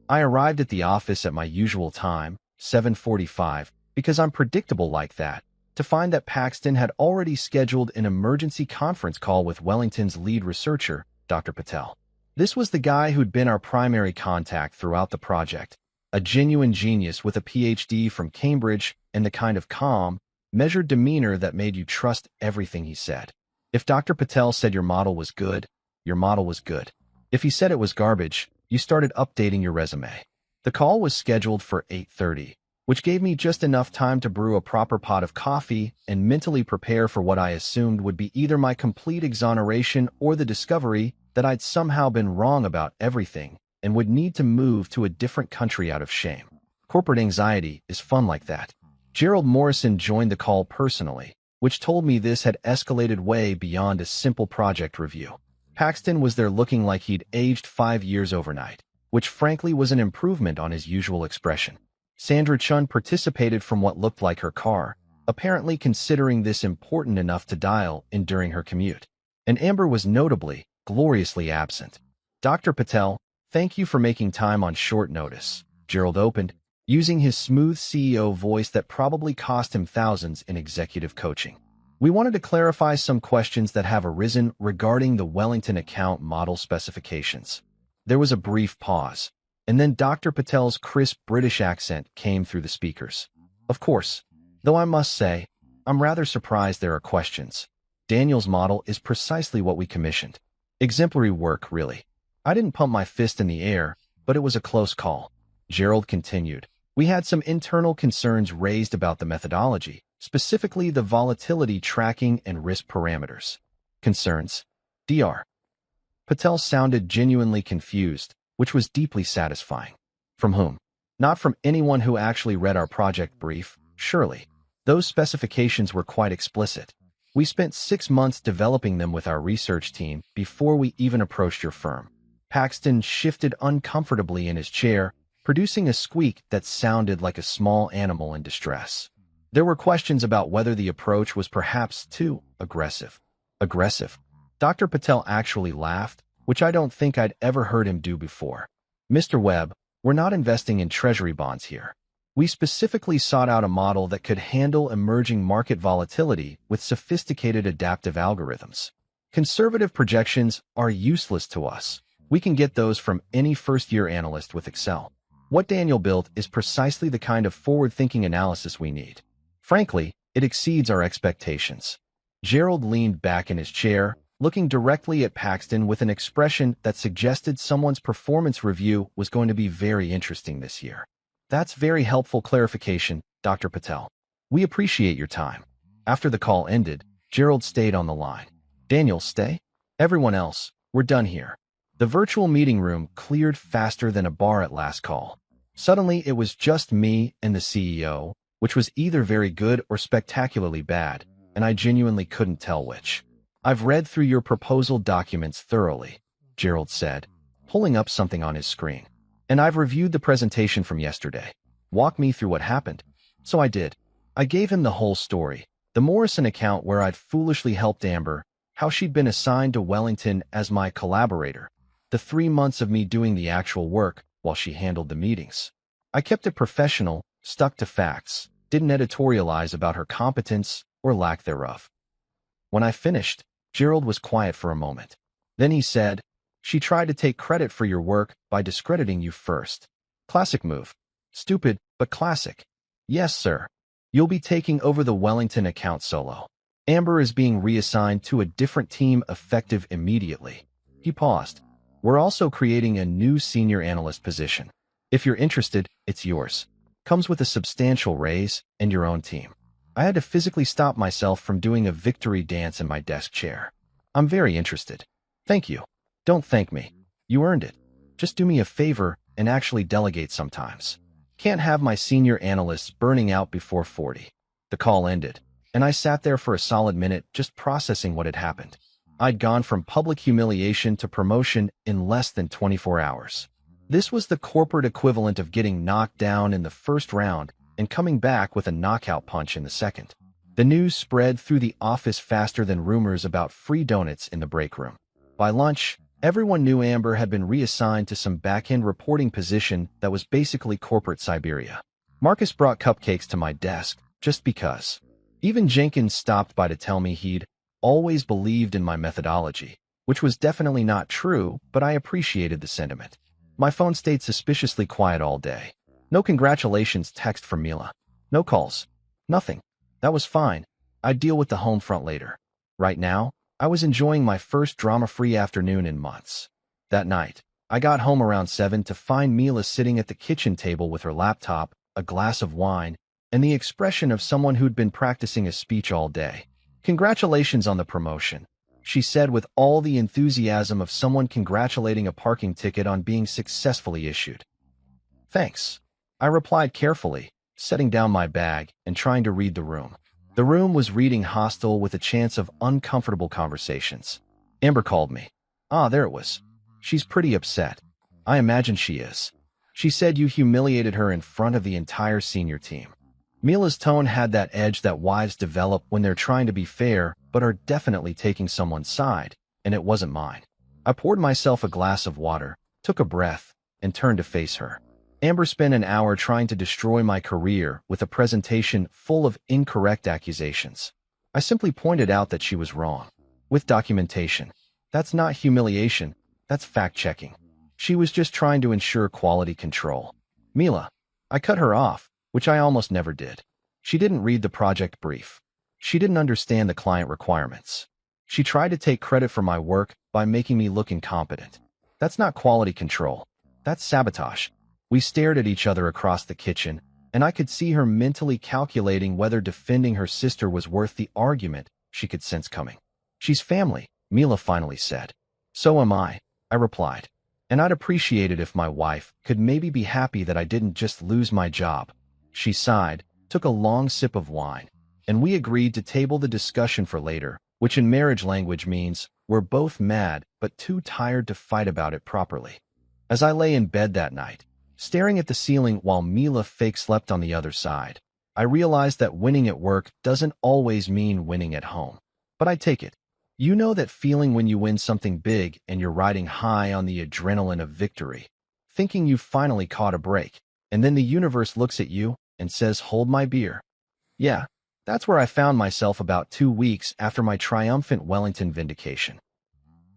I arrived at the office at my usual time, 7:45, because I'm predictable like that, to find that Paxton had already scheduled an emergency conference call with Wellington's lead researcher, Dr. Patel. This was the guy who'd been our primary contact throughout the project, a genuine genius with a PhD from Cambridge and the kind of calm, measured demeanor that made you trust everything he said. If Dr. Patel said your model was good, your model was good. If he said it was garbage, you started updating your resume. The call was scheduled for 8:30, which gave me just enough time to brew a proper pot of coffee and mentally prepare for what I assumed would be either my complete exoneration or the discovery that I'd somehow been wrong about everything and would need to move to a different country out of shame. Corporate anxiety is fun like that. Gerald Morrison joined the call personally, which told me this had escalated way beyond a simple project review. Paxton was there looking like he'd aged 5 years overnight, which frankly was an improvement on his usual expression. Sandra Chun participated from what looked like her car, apparently considering this important enough to dial in during her commute. And Amber was notably, gloriously absent. Dr. Patel, thank you for making time on short notice. Gerald opened, using his smooth CEO voice that probably cost him thousands in executive coaching. We wanted to clarify some questions that have arisen regarding the Wellington account model specifications. There was a brief pause, and then Dr. Patel's crisp British accent came through the speakers. Of course, though I must say, I'm rather surprised there are questions. Daniel's model is precisely what we commissioned. Exemplary work, really. I didn't pump my fist in the air, but it was a close call. Gerald continued. We had some internal concerns raised about the methodology, specifically the volatility tracking and risk parameters. Concerns? Dr. Patel sounded genuinely confused, which was deeply satisfying. From whom? Not from anyone who actually read our project brief, surely. Those specifications were quite explicit. We spent 6 months developing them with our research team before we even approached your firm. Paxton shifted uncomfortably in his chair, producing a squeak that sounded like a small animal in distress. There were questions about whether the approach was perhaps too aggressive. Aggressive? Dr. Patel actually laughed, which I don't think I'd ever heard him do before. Mr. Webb, we're not investing in treasury bonds here. We specifically sought out a model that could handle emerging market volatility with sophisticated adaptive algorithms. Conservative projections are useless to us. We can get those from any first-year analyst with Excel. What Daniel built is precisely the kind of forward-thinking analysis we need. Frankly, it exceeds our expectations. Gerald leaned back in his chair, looking directly at Paxton with an expression that suggested someone's performance review was going to be very interesting this year. That's very helpful clarification, Dr. Patel. We appreciate your time. After the call ended, Gerald stayed on the line. Daniel, stay? Everyone else, we're done here. The virtual meeting room cleared faster than a bar at last call. Suddenly, it was just me and the CEO, which was either very good or spectacularly bad, and I genuinely couldn't tell which. I've read through your proposal documents thoroughly, Gerald said, pulling up something on his screen. And I've reviewed the presentation from yesterday. Walk me through what happened. So I did. I gave him the whole story. The Morrison account where I'd foolishly helped Amber, how she'd been assigned to Wellington as my collaborator, the 3 months of me doing the actual work while she handled the meetings. I kept it professional, stuck to facts, didn't editorialize about her competence or lack thereof. When I finished, Gerald was quiet for a moment. Then he said, she tried to take credit for your work by discrediting you first. Classic move. Stupid, but classic. Yes, sir. You'll be taking over the Wellington account solo. Amber is being reassigned to a different team effective immediately. He paused. We're also creating a new senior analyst position. If you're interested, it's yours. Comes with a substantial raise and your own team. I had to physically stop myself from doing a victory dance in my desk chair. I'm very interested. Thank you. Don't thank me. You earned it. Just do me a favor and actually delegate sometimes. Can't have my senior analysts burning out before 40. The call ended, and I sat there for a solid minute just processing what had happened. I'd gone from public humiliation to promotion in less than 24 hours. This was the corporate equivalent of getting knocked down in the first round and coming back with a knockout punch in the second. The news spread through the office faster than rumors about free donuts in the break room. By lunch, everyone knew Amber had been reassigned to some back-end reporting position that was basically corporate Siberia. Marcus brought cupcakes to my desk, just because. Even Jenkins stopped by to tell me he'd always believed in my methodology, which was definitely not true, but I appreciated the sentiment. My phone stayed suspiciously quiet all day. No congratulations text from Mila. No calls. Nothing. That was fine. I'd deal with the home front later. Right now, I was enjoying my first drama-free afternoon in months. That night, I got home around 7 to find Mila sitting at the kitchen table with her laptop, a glass of wine, and the expression of someone who'd been practicing a speech all day. Congratulations on the promotion, she said with all the enthusiasm of someone congratulating a parking ticket on being successfully issued. Thanks. I replied carefully, setting down my bag and trying to read the room. The room was reading hostile with a chance of uncomfortable conversations. Amber called me. Ah, there it was. She's pretty upset. I imagine she is. She said you humiliated her in front of the entire senior team. Mila's tone had that edge that wives develop when they're trying to be fair but are definitely taking someone's side, and it wasn't mine. I poured myself a glass of water, took a breath, and turned to face her. Amber spent an hour trying to destroy my career with a presentation full of incorrect accusations. I simply pointed out that she was wrong. With documentation. That's not humiliation, that's fact-checking. She was just trying to ensure quality control. Mila. I cut her off, which I almost never did. She didn't read the project brief. She didn't understand the client requirements. She tried to take credit for my work by making me look incompetent. That's not quality control. That's sabotage. We stared at each other across the kitchen, and I could see her mentally calculating whether defending her sister was worth the argument she could sense coming. She's family, Mila finally said. So am I replied. And I'd appreciate it if my wife could maybe be happy that I didn't just lose my job. She sighed, took a long sip of wine, and we agreed to table the discussion for later, which in marriage language means we're both mad but too tired to fight about it properly. As I lay in bed that night, staring at the ceiling while Mila fake slept on the other side, I realized that winning at work doesn't always mean winning at home. But I take it. You know that feeling when you win something big and you're riding high on the adrenaline of victory, thinking you've finally caught a break, and then the universe looks at you and says, "Hold my beer." Yeah, that's where I found myself about 2 weeks after my triumphant Wellington vindication.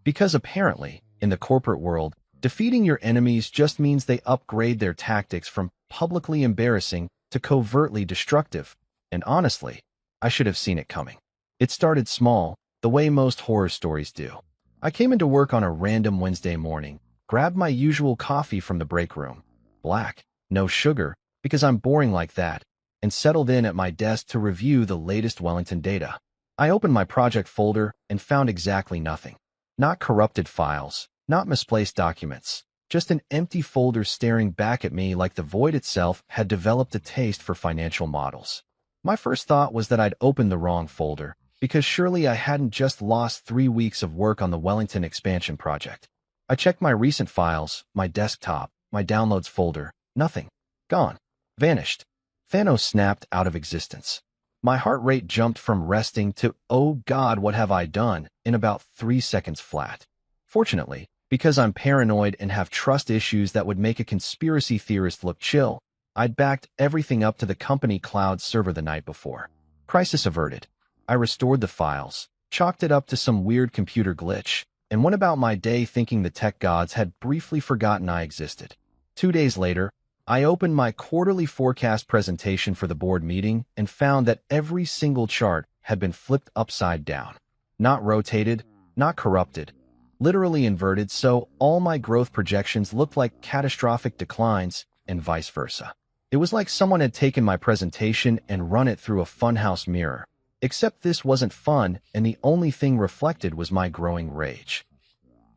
Because apparently, in the corporate world, defeating your enemies just means they upgrade their tactics from publicly embarrassing to covertly destructive, and honestly, I should have seen it coming. It started small, the way most horror stories do. I came into work on a random Wednesday morning, grabbed my usual coffee from the break room, black, no sugar, because I'm boring like that, and settled in at my desk to review the latest Wellington data. I opened my project folder and found exactly nothing. Not corrupted files, not misplaced documents, just an empty folder staring back at me like the void itself had developed a taste for financial models. My first thought was that I'd opened the wrong folder, because surely I hadn't just lost 3 weeks of work on the Wellington expansion project. I checked my recent files, my desktop, my downloads folder, nothing. Gone. Vanished. Thanos snapped out of existence. My heart rate jumped from resting to, "Oh God, what have I done?" in about 3 seconds flat. Fortunately, because I'm paranoid and have trust issues that would make a conspiracy theorist look chill, I'd backed everything up to the company cloud server the night before. Crisis averted. I restored the files, chalked it up to some weird computer glitch, and went about my day thinking the tech gods had briefly forgotten I existed. 2 days later, I opened my quarterly forecast presentation for the board meeting and found that every single chart had been flipped upside down. Not rotated, not corrupted, literally inverted, so all my growth projections looked like catastrophic declines and vice versa. It was like someone had taken my presentation and run it through a funhouse mirror. Except this wasn't fun, and the only thing reflected was my growing rage.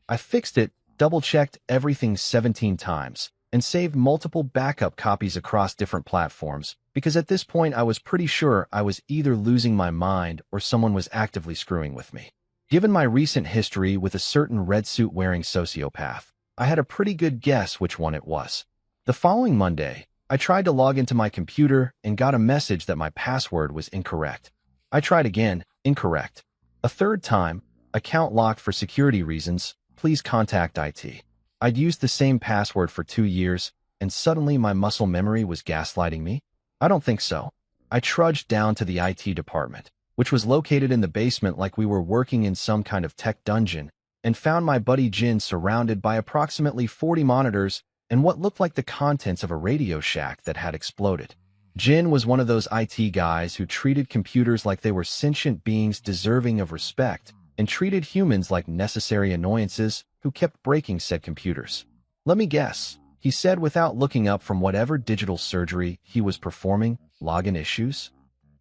I fixed it, double-checked everything 17 times, and saved multiple backup copies across different platforms, because at this point I was pretty sure I was either losing my mind or someone was actively screwing with me. Given my recent history with a certain red suit-wearing sociopath, I had a pretty good guess which one it was. The following Monday, I tried to log into my computer and got a message that my password was incorrect. I tried again, incorrect. A third time, account locked for security reasons, please contact IT. I'd used the same password for 2 years, and suddenly my muscle memory was gaslighting me? I don't think so. I trudged down to the IT department, which was located in the basement like we were working in some kind of tech dungeon, and found my buddy Jin surrounded by approximately 40 monitors and what looked like the contents of a Radio Shack that had exploded. Jin was one of those IT guys who treated computers like they were sentient beings deserving of respect, and treated humans like necessary annoyances who kept breaking said computers. "Let me guess," he said without looking up from whatever digital surgery he was performing. "Login issues?"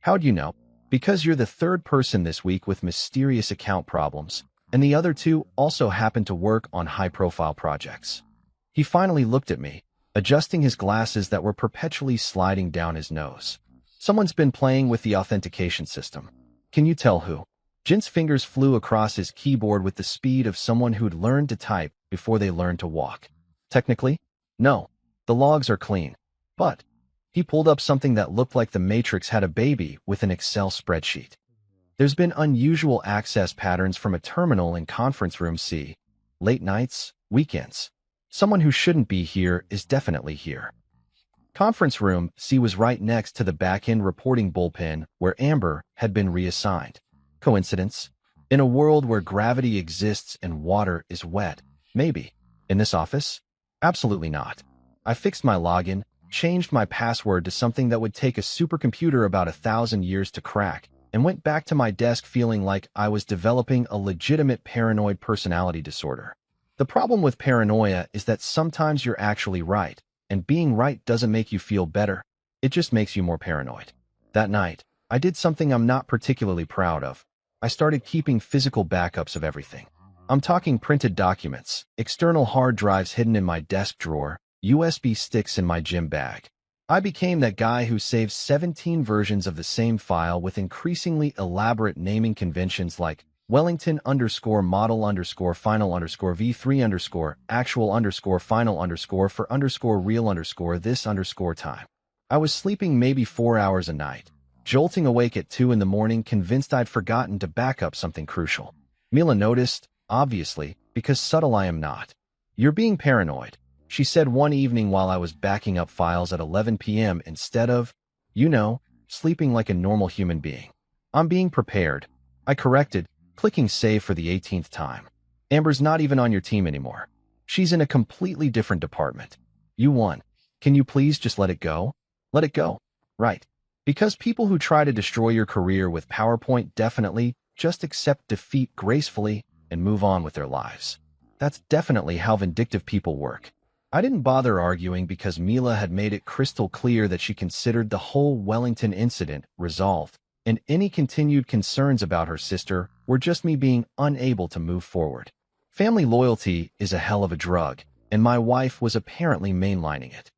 "How'd you know?" "Because you're the third person this week with mysterious account problems, and the other 2 also happen to work on high-profile projects." He finally looked at me, adjusting his glasses that were perpetually sliding down his nose. "Someone's been playing with the authentication system." "Can you tell who?" Jin's fingers flew across his keyboard with the speed of someone who'd learned to type before they learned to walk. "Technically, no. The logs are clean. But he pulled up something that looked like the Matrix had a baby with an Excel spreadsheet. There's been unusual access patterns from a terminal in conference room C. Late nights, weekends. Someone who shouldn't be here is definitely here. Conference room C was right next to the back-end reporting bullpen where Amber had been reassigned. Coincidence? In a world where gravity exists and water is wet, maybe. In this office? Absolutely not. I fixed my login, changed my password to something that would take a supercomputer about 1,000 years to crack, and went back to my desk feeling like I was developing a legitimate paranoid personality disorder. The problem with paranoia is that sometimes you're actually right, and being right doesn't make you feel better. It just makes you more paranoid. That night, I did something I'm not particularly proud of. I started keeping physical backups of everything. I'm talking printed documents, external hard drives hidden in my desk drawer, USB sticks in my gym bag. I became that guy who saves 17 versions of the same file with increasingly elaborate naming conventions like Wellington _ model _ final _ V3 _ actual _ final _ for _ real _ this _ time. I was sleeping maybe 4 hours a night, jolting awake at 2 in the morning convinced I'd forgotten to back up something crucial. Mila noticed, obviously, because subtle I am not. "You're being paranoid," she said one evening while I was backing up files at 11 p.m. instead of, sleeping like a normal human being. "I'm being prepared," I corrected, clicking save for the 18th time. "Amber's not even on your team anymore. She's in a completely different department. You won. Can you please just let it go? Let it go." Right. Because people who try to destroy your career with PowerPoint definitely just accept defeat gracefully and move on with their lives. That's definitely how vindictive people work. I didn't bother arguing because Mila had made it crystal clear that she considered the whole Wellington incident resolved, and any continued concerns about her sister were just me being unable to move forward. Family loyalty is a hell of a drug, and my wife was apparently mainlining it.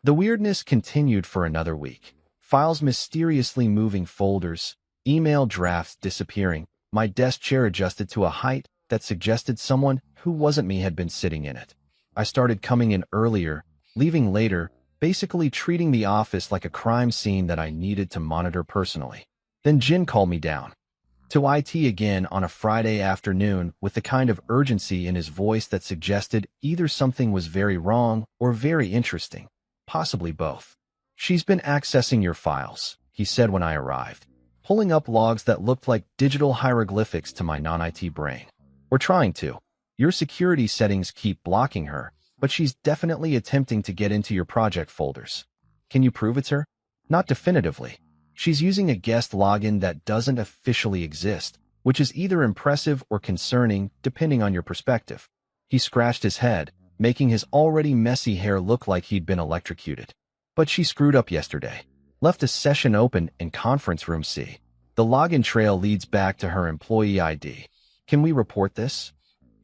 The weirdness continued for another week. Files mysteriously moving, folders, email drafts disappearing, my desk chair adjusted to a height that suggested someone who wasn't me had been sitting in it. I started coming in earlier, leaving later, basically treating the office like a crime scene that I needed to monitor personally. Then Jin called me down to IT again on a Friday afternoon with the kind of urgency in his voice that suggested either something was very wrong or very interesting, possibly both. "She's been accessing your files," he said when I arrived, pulling up logs that looked like digital hieroglyphics to my non-IT brain. "We're trying to. Your security settings keep blocking her, but she's definitely attempting to get into your project folders. Can you prove it's her?" "Not definitively. She's using a guest login that doesn't officially exist, which is either impressive or concerning, depending on your perspective." He scratched his head, making his already messy hair look like he'd been electrocuted. "But she screwed up yesterday. Left a session open in conference room C. The login trail leads back to her employee ID. Can we report this?"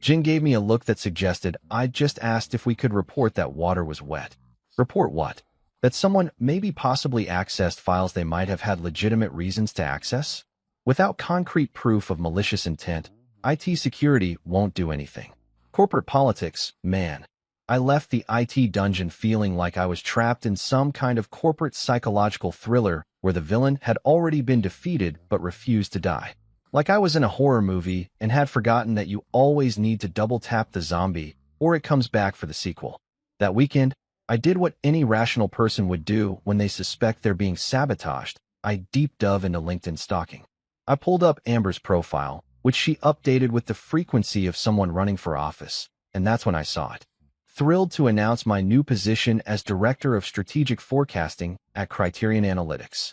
Jin gave me a look that suggested I'd just asked if we could report that water was wet. Report what? That someone maybe possibly accessed files they might have had legitimate reasons to access? Without concrete proof of malicious intent, IT security won't do anything. Corporate politics, man. I left the IT dungeon feeling like I was trapped in some kind of corporate psychological thriller where the villain had already been defeated but refused to die. Like I was in a horror movie and had forgotten that you always need to double-tap the zombie or it comes back for the sequel. That weekend, I did what any rational person would do when they suspect they're being sabotaged. I deep dove into LinkedIn stalking. I pulled up Amber's profile, which she updated with the frequency of someone running for office, and that's when I saw it. Thrilled to announce my new position as Director of Strategic Forecasting at Criterion Analytics.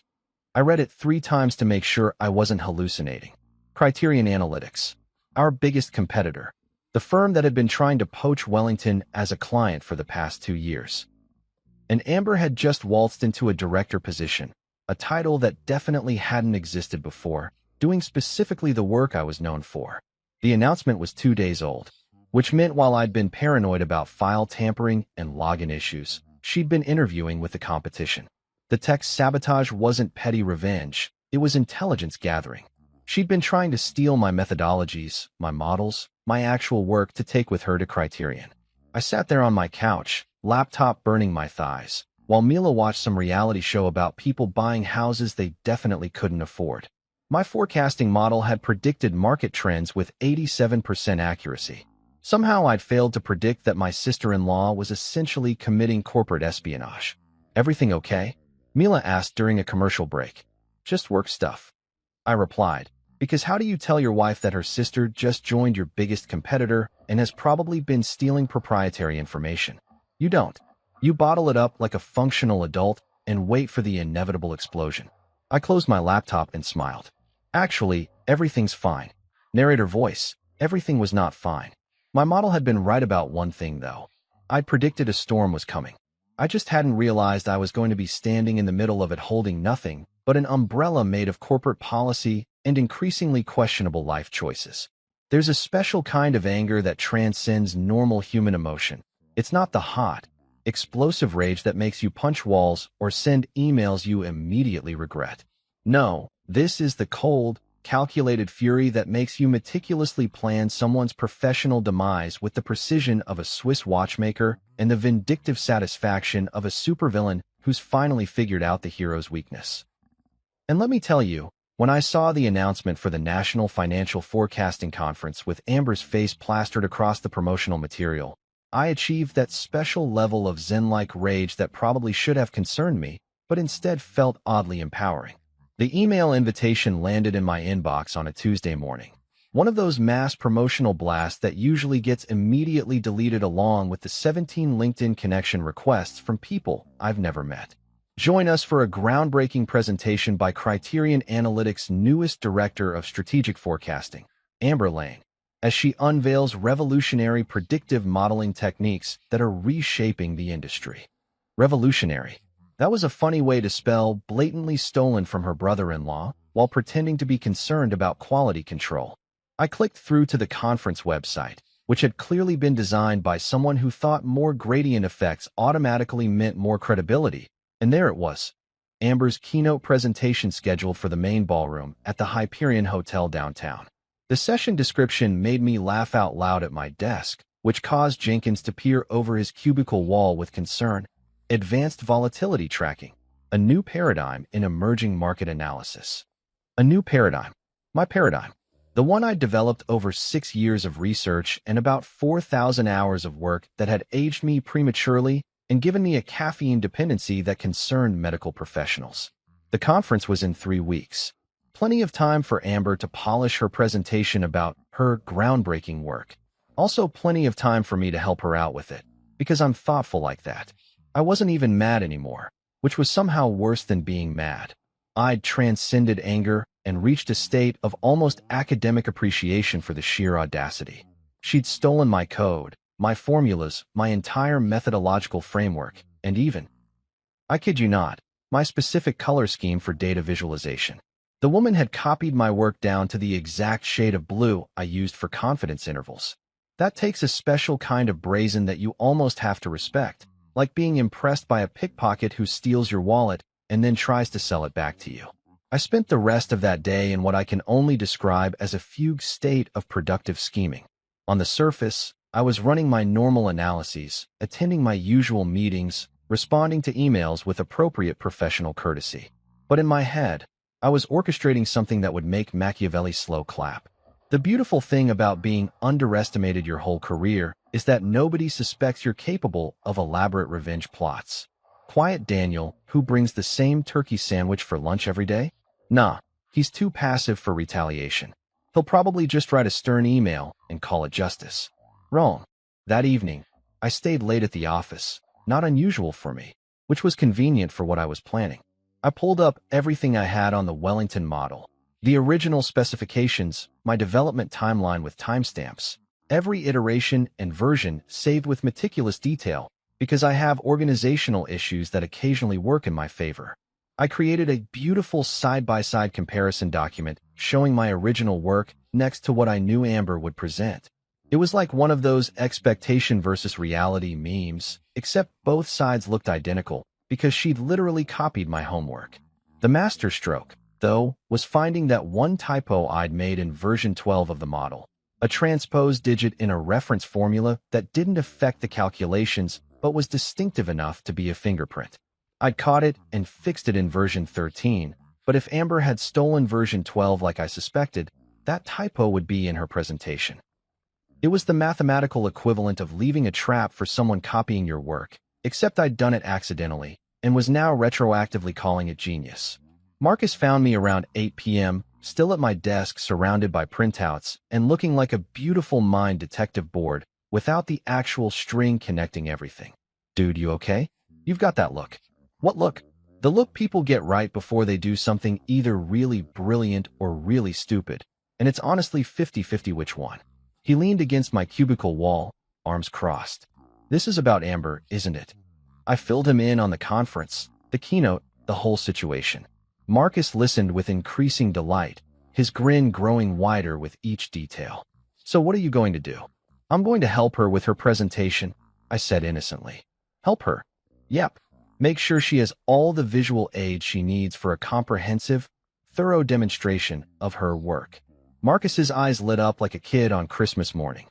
I read it 3 times to make sure I wasn't hallucinating. Criterion Analytics, our biggest competitor, the firm that had been trying to poach Wellington as a client for the past 2 years. And Amber had just waltzed into a director position, a title that definitely hadn't existed before, doing specifically the work I was known for. The announcement was 2 days old, which meant while I'd been paranoid about file tampering and login issues, she'd been interviewing with the competition. The tech sabotage wasn't petty revenge, it was intelligence gathering. She'd been trying to steal my methodologies, my models, my actual work to take with her to Criterion. I sat there on my couch, laptop burning my thighs, while Mila watched some reality show about people buying houses they definitely couldn't afford. My forecasting model had predicted market trends with 87% accuracy. Somehow I'd failed to predict that my sister-in-law was essentially committing corporate espionage. "Everything okay?" Mila asked during a commercial break. "Just work stuff," I replied, because how do you tell your wife that her sister just joined your biggest competitor and has probably been stealing proprietary information? You don't. You bottle it up like a functional adult and wait for the inevitable explosion. I closed my laptop and smiled. "Actually, everything's fine." Narrator voice. Everything was not fine. My model had been right about one thing, though. I'd predicted a storm was coming. I just hadn't realized I was going to be standing in the middle of it holding nothing but an umbrella made of corporate policy and increasingly questionable life choices. There's a special kind of anger that transcends normal human emotion. It's not the hot, explosive rage that makes you punch walls or send emails you immediately regret. No, this is the cold, calculated fury that makes you meticulously plan someone's professional demise with the precision of a Swiss watchmaker and the vindictive satisfaction of a supervillain who's finally figured out the hero's weakness. And let me tell you, when I saw the announcement for the National Financial Forecasting Conference with Amber's face plastered across the promotional material, I achieved that special level of zen-like rage that probably should have concerned me, but instead felt oddly empowering. The email invitation landed in my inbox on a Tuesday morning. One of those mass promotional blasts that usually gets immediately deleted along with the 17 LinkedIn connection requests from people I've never met. Join us for a groundbreaking presentation by Criterion Analytics' newest Director of Strategic Forecasting, Amber Lane, as she unveils revolutionary predictive modeling techniques that are reshaping the industry. Revolutionary. That was a funny way to spell blatantly stolen from her brother-in-law while pretending to be concerned about quality control. I clicked through to the conference website, which had clearly been designed by someone who thought more gradient effects automatically meant more credibility, and there it was. Amber's keynote presentation scheduled for the main ballroom at the Hyperion Hotel downtown. The session description made me laugh out loud at my desk, which caused Jenkins to peer over his cubicle wall with concern. Advanced volatility tracking, a new paradigm in emerging market analysis. A new paradigm. My paradigm. The one I developed over 6 years of research and about 4,000 hours of work that had aged me prematurely and given me a caffeine dependency that concerned medical professionals. The conference was in 3 weeks. Plenty of time for Amber to polish her presentation about her groundbreaking work. Also plenty of time for me to help her out with it, because I'm thoughtful like that. I wasn't even mad anymore, which was somehow worse than being mad. I'd transcended anger and reached a state of almost academic appreciation for the sheer audacity. She'd stolen my code, my formulas, my entire methodological framework, and even, I kid you not, my specific color scheme for data visualization. The woman had copied my work down to the exact shade of blue I used for confidence intervals. That takes a special kind of brazen that you almost have to respect, like being impressed by a pickpocket who steals your wallet and then tries to sell it back to you. I spent the rest of that day in what I can only describe as a fugue state of productive scheming. On the surface, I was running my normal analyses, attending my usual meetings, responding to emails with appropriate professional courtesy. But in my head, I was orchestrating something that would make Machiavelli slow clap. The beautiful thing about being underestimated your whole career is that nobody suspects you're capable of elaborate revenge plots. Quiet Daniel, who brings the same turkey sandwich for lunch every day? Nah, he's too passive for retaliation. He'll probably just write a stern email and call it justice. Wrong. That evening, I stayed late at the office, not unusual for me, which was convenient for what I was planning. I pulled up everything I had on the Wellington model, the original specifications, my development timeline with timestamps, every iteration and version saved with meticulous detail, because I have organizational issues that occasionally work in my favor. I created a beautiful side-by-side comparison document showing my original work next to what I knew Amber would present. It was like one of those expectation versus reality memes, except both sides looked identical because she'd literally copied my homework. The masterstroke, though, was finding that one typo I'd made in version 12 of the model, a transposed digit in a reference formula that didn't affect the calculations, but was distinctive enough to be a fingerprint. I'd caught it and fixed it in version 13, but if Amber had stolen version 12 like I suspected, that typo would be in her presentation. It was the mathematical equivalent of leaving a trap for someone copying your work, except I'd done it accidentally, and was now retroactively calling it genius. Marcus found me around 8 p.m., still at my desk surrounded by printouts and looking like a beautiful mind detective board without the actual string connecting everything. Dude, you okay? You've got that look. What look? The look people get right before they do something either really brilliant or really stupid, and it's honestly 50-50 which one. He leaned against my cubicle wall, arms crossed. This is about Amber, isn't it? I filled him in on the conference, the keynote, the whole situation. Marcus listened with increasing delight, his grin growing wider with each detail. So what are you going to do? I'm going to help her with her presentation, I said innocently. Help her? Yep. Make sure she has all the visual aids she needs for a comprehensive, thorough demonstration of her work. Marcus's eyes lit up like a kid on Christmas morning.